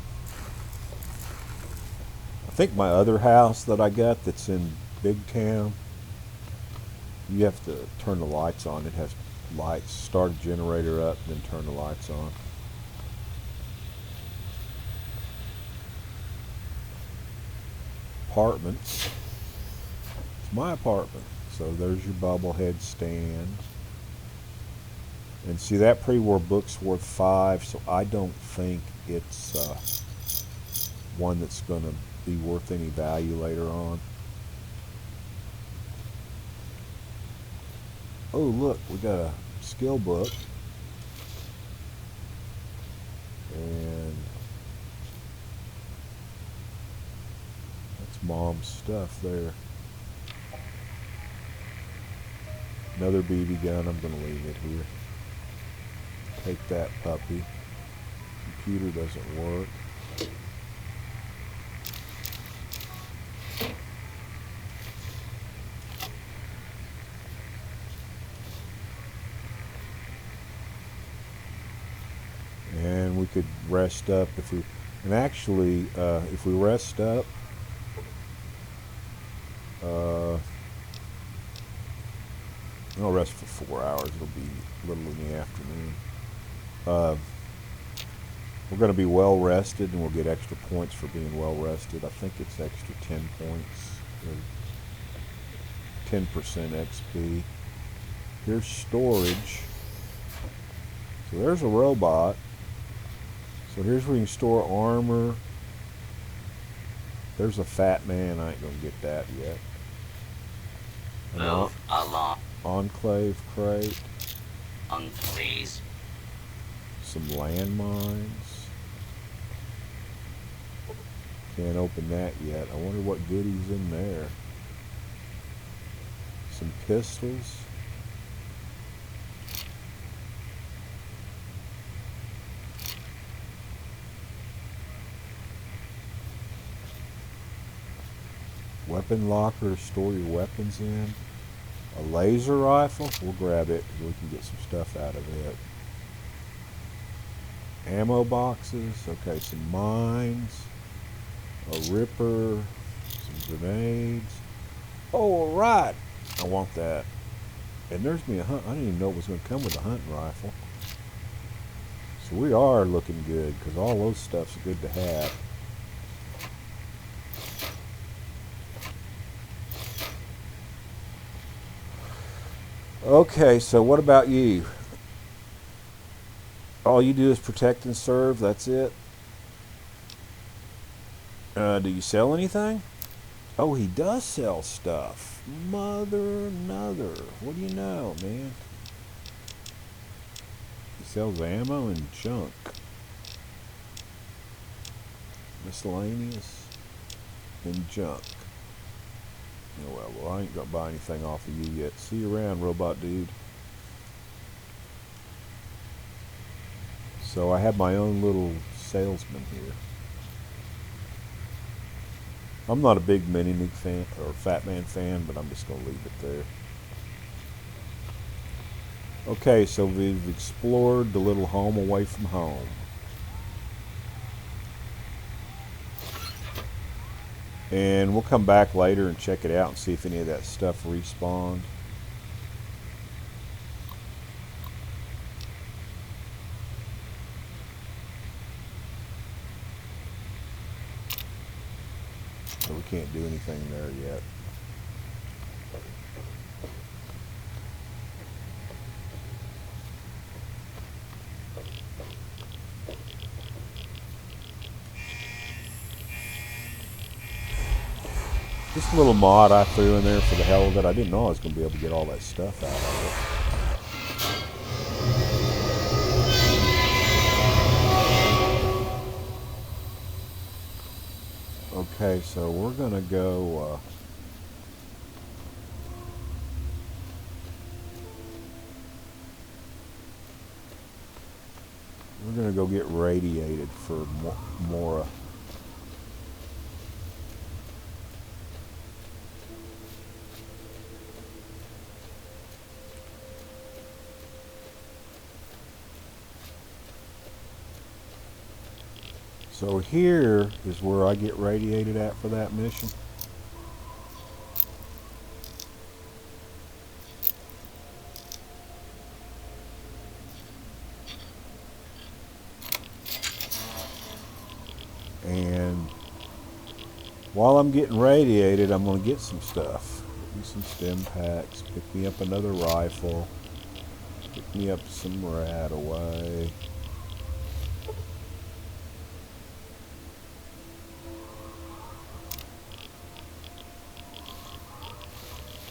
I think my other house that I got that's in Big Town, you have to turn the lights on. It has lights. Start a generator up and then turn the lights on. Apartments. It's my apartment. So there's your bobblehead stand. And see, that pre-war book's worth $5, so I don't think it's one that's going to be worth any value later on. Oh, look, we got a skill book. And that's Mom's stuff there. Another BB gun. I'm going to leave it here. Take that puppy. Computer doesn't work. And we could rest up if we And actually, if we rest up, I'll rest for 4 hours. It'll be a little in the afternoon. We're going to be well rested, and we'll get extra points for being well rested. I think it's extra 10 points, or 10% XP. Here's storage. So there's a robot. So here's where you can store armor. There's a fat man. I ain't going to get that yet. Move along. Enclave crate. Please. Some landmines. Can't open that yet. I wonder what goodies in there. Some pistols. Weapon locker to store your weapons in. A laser rifle. We'll grab it because we can get some stuff out of it. Ammo boxes. Okay, some mines. A ripper. Some grenades. Oh, right. I want that. And there's me a hunt. I didn't even know it was going to come with a hunting rifle. So we are looking good because all those stuff's good to have. Okay, so what about you? All you do is protect and serve, that's it? Do you sell anything? Oh, he does sell stuff. Mother. What do you know, man? He sells ammo and junk. Miscellaneous and junk. Oh, well, I ain't gonna buy anything off of you yet. See you around, robot dude. So I have my own little salesman here. I'm not a big Mini Nuke fan or Fat Man fan, but I'm just gonna leave it there. Okay, so we've explored the little home away from home. And we'll come back later and check it out and see if any of that stuff respawned. So we can't do anything there yet. Just a little mod I threw in there for the hell of it. I didn't know I was going to be able to get all that stuff out of it. Okay, so we're going to go... we're going to go get radiated for more So here is where I get radiated at for that mission. And while I'm getting radiated, I'm going to get some stuff. Get me some stim packs, pick me up another rifle, pick me up some rat away.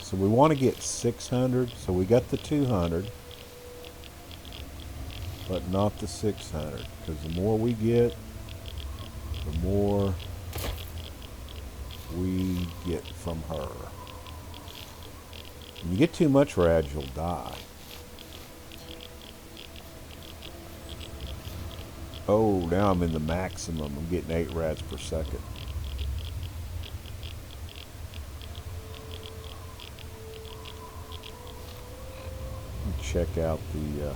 So we want to get 600, so we got the 200, but not the 600, because the more we get, the more we get from her. When you get too much rad, you'll die. Oh, now I'm in the maximum. I'm getting 8 rads per second. Check out the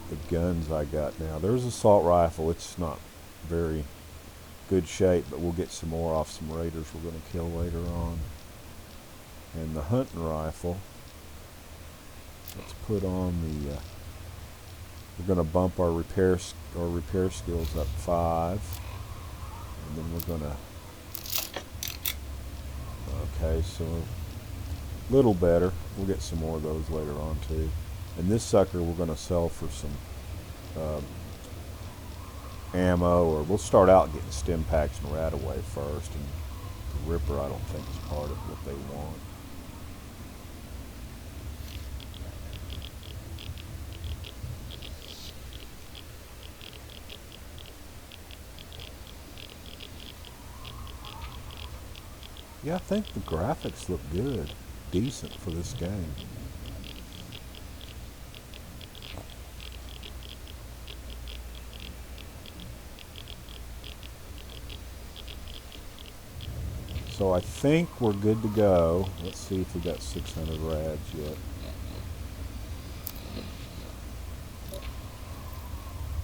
the guns I got now. There's an assault rifle. It's not very good shape, but we'll get some more off some raiders we're going to kill later on. And the hunting rifle, let's put on the we're going to bump our repair skills up 5, and then we're going to, okay, so a little better. We'll get some more of those later on too. And this sucker we're going to sell for some ammo, or we'll start out getting stim packs and Radaway first, and the Ripper I don't think is part of what they want. Yeah, I think the graphics look good, decent for this game. So I think we're good to go. Let's see if we got 600 rads yet.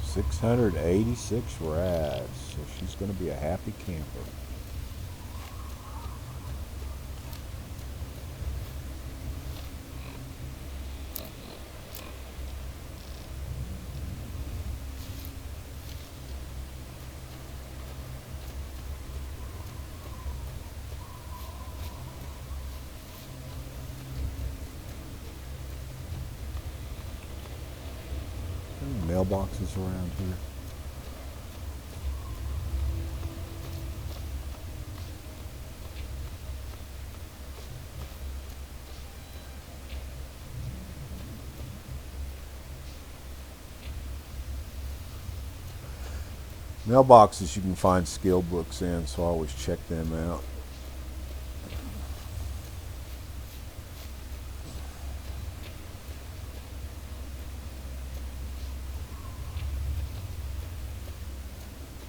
686 rads, so she's going to be a happy camper. Mailboxes around here. Mailboxes you can find skill books in, so I always check them out.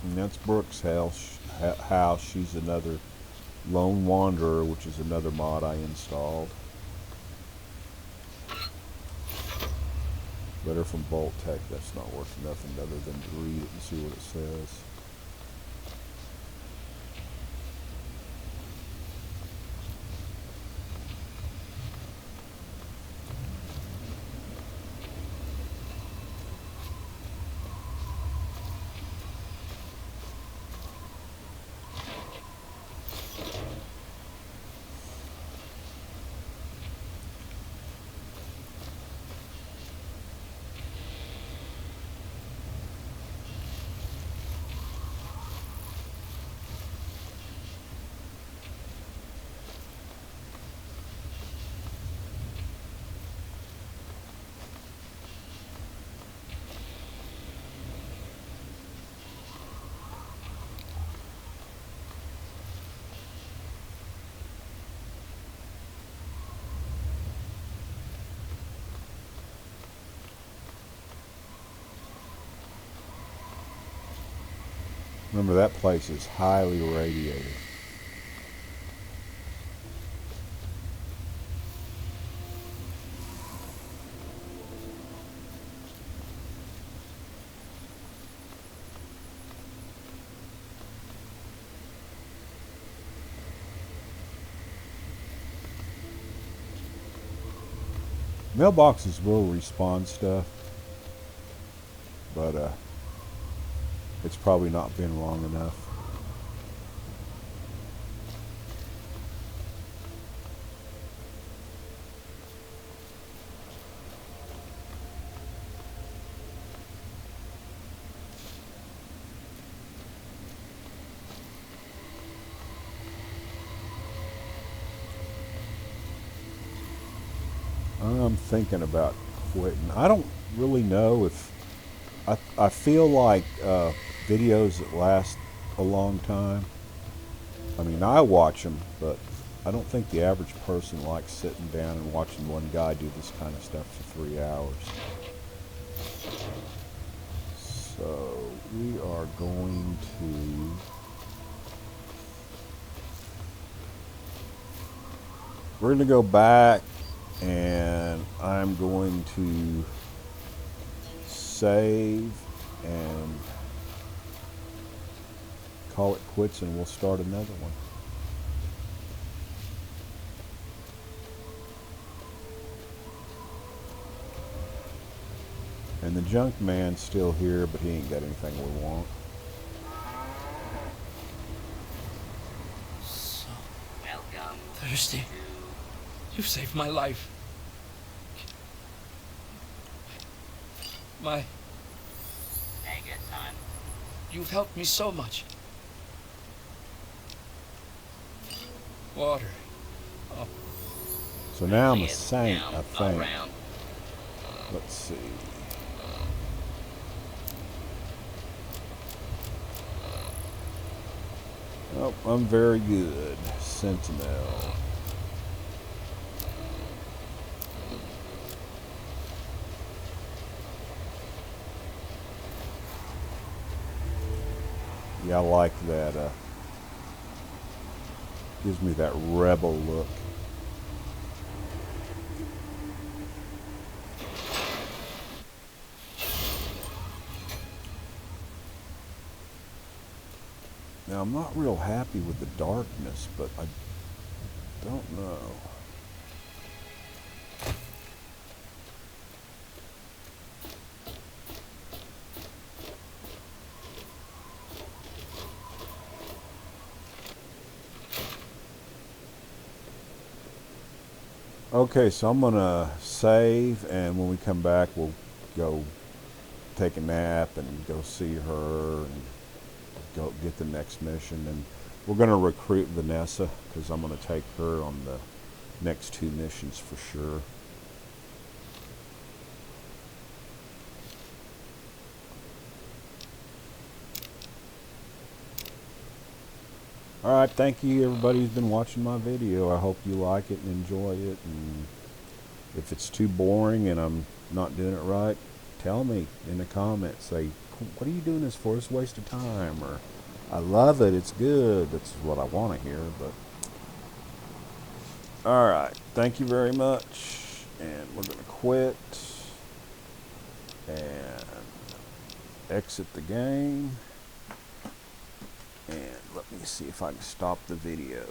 And that's Brooke's house. She's another lone wanderer, which is another mod I installed. Letter from Bolt Tech. That's not worth nothing other than to read it and see what it says. Remember, that place is highly radiated. Mailboxes will respawn stuff, but it's probably not been long enough. I'm thinking about quitting. I don't really know if I feel like videos that last a long time, I mean, I watch them, but I don't think the average person likes sitting down and watching one guy do this kind of stuff for 3 hours. So we are going to we're going to go back, and I'm going to save and call it quits, and we'll start another one. And the junk man's still here, but he ain't got anything we want. So Welcome. thirsty. You've saved my life. My... Megaton. You've helped me so much. Water. Oh. So now I'm a saint, I think. Around. Let's see. Oh, I'm very good. Sentinel. Yeah, I like that. Gives me that rebel look. Now, I'm not real happy with the darkness, but I don't know. Okay, so I'm gonna save, and when we come back, we'll go take a nap and go see her and go get the next mission. And we're gonna recruit Vanessa, because I'm gonna take her on the next 2 missions for sure. Alright, thank you everybody who's been watching my video. I hope you like it and enjoy it. And if it's too boring and I'm not doing it right, tell me in the comments. Say, what are you doing this for? It's a waste of time. Or, I love it, it's good. That's what I want to hear. But alright, thank you very much. And we're going to quit. And exit the game. And let me see if I can stop the video.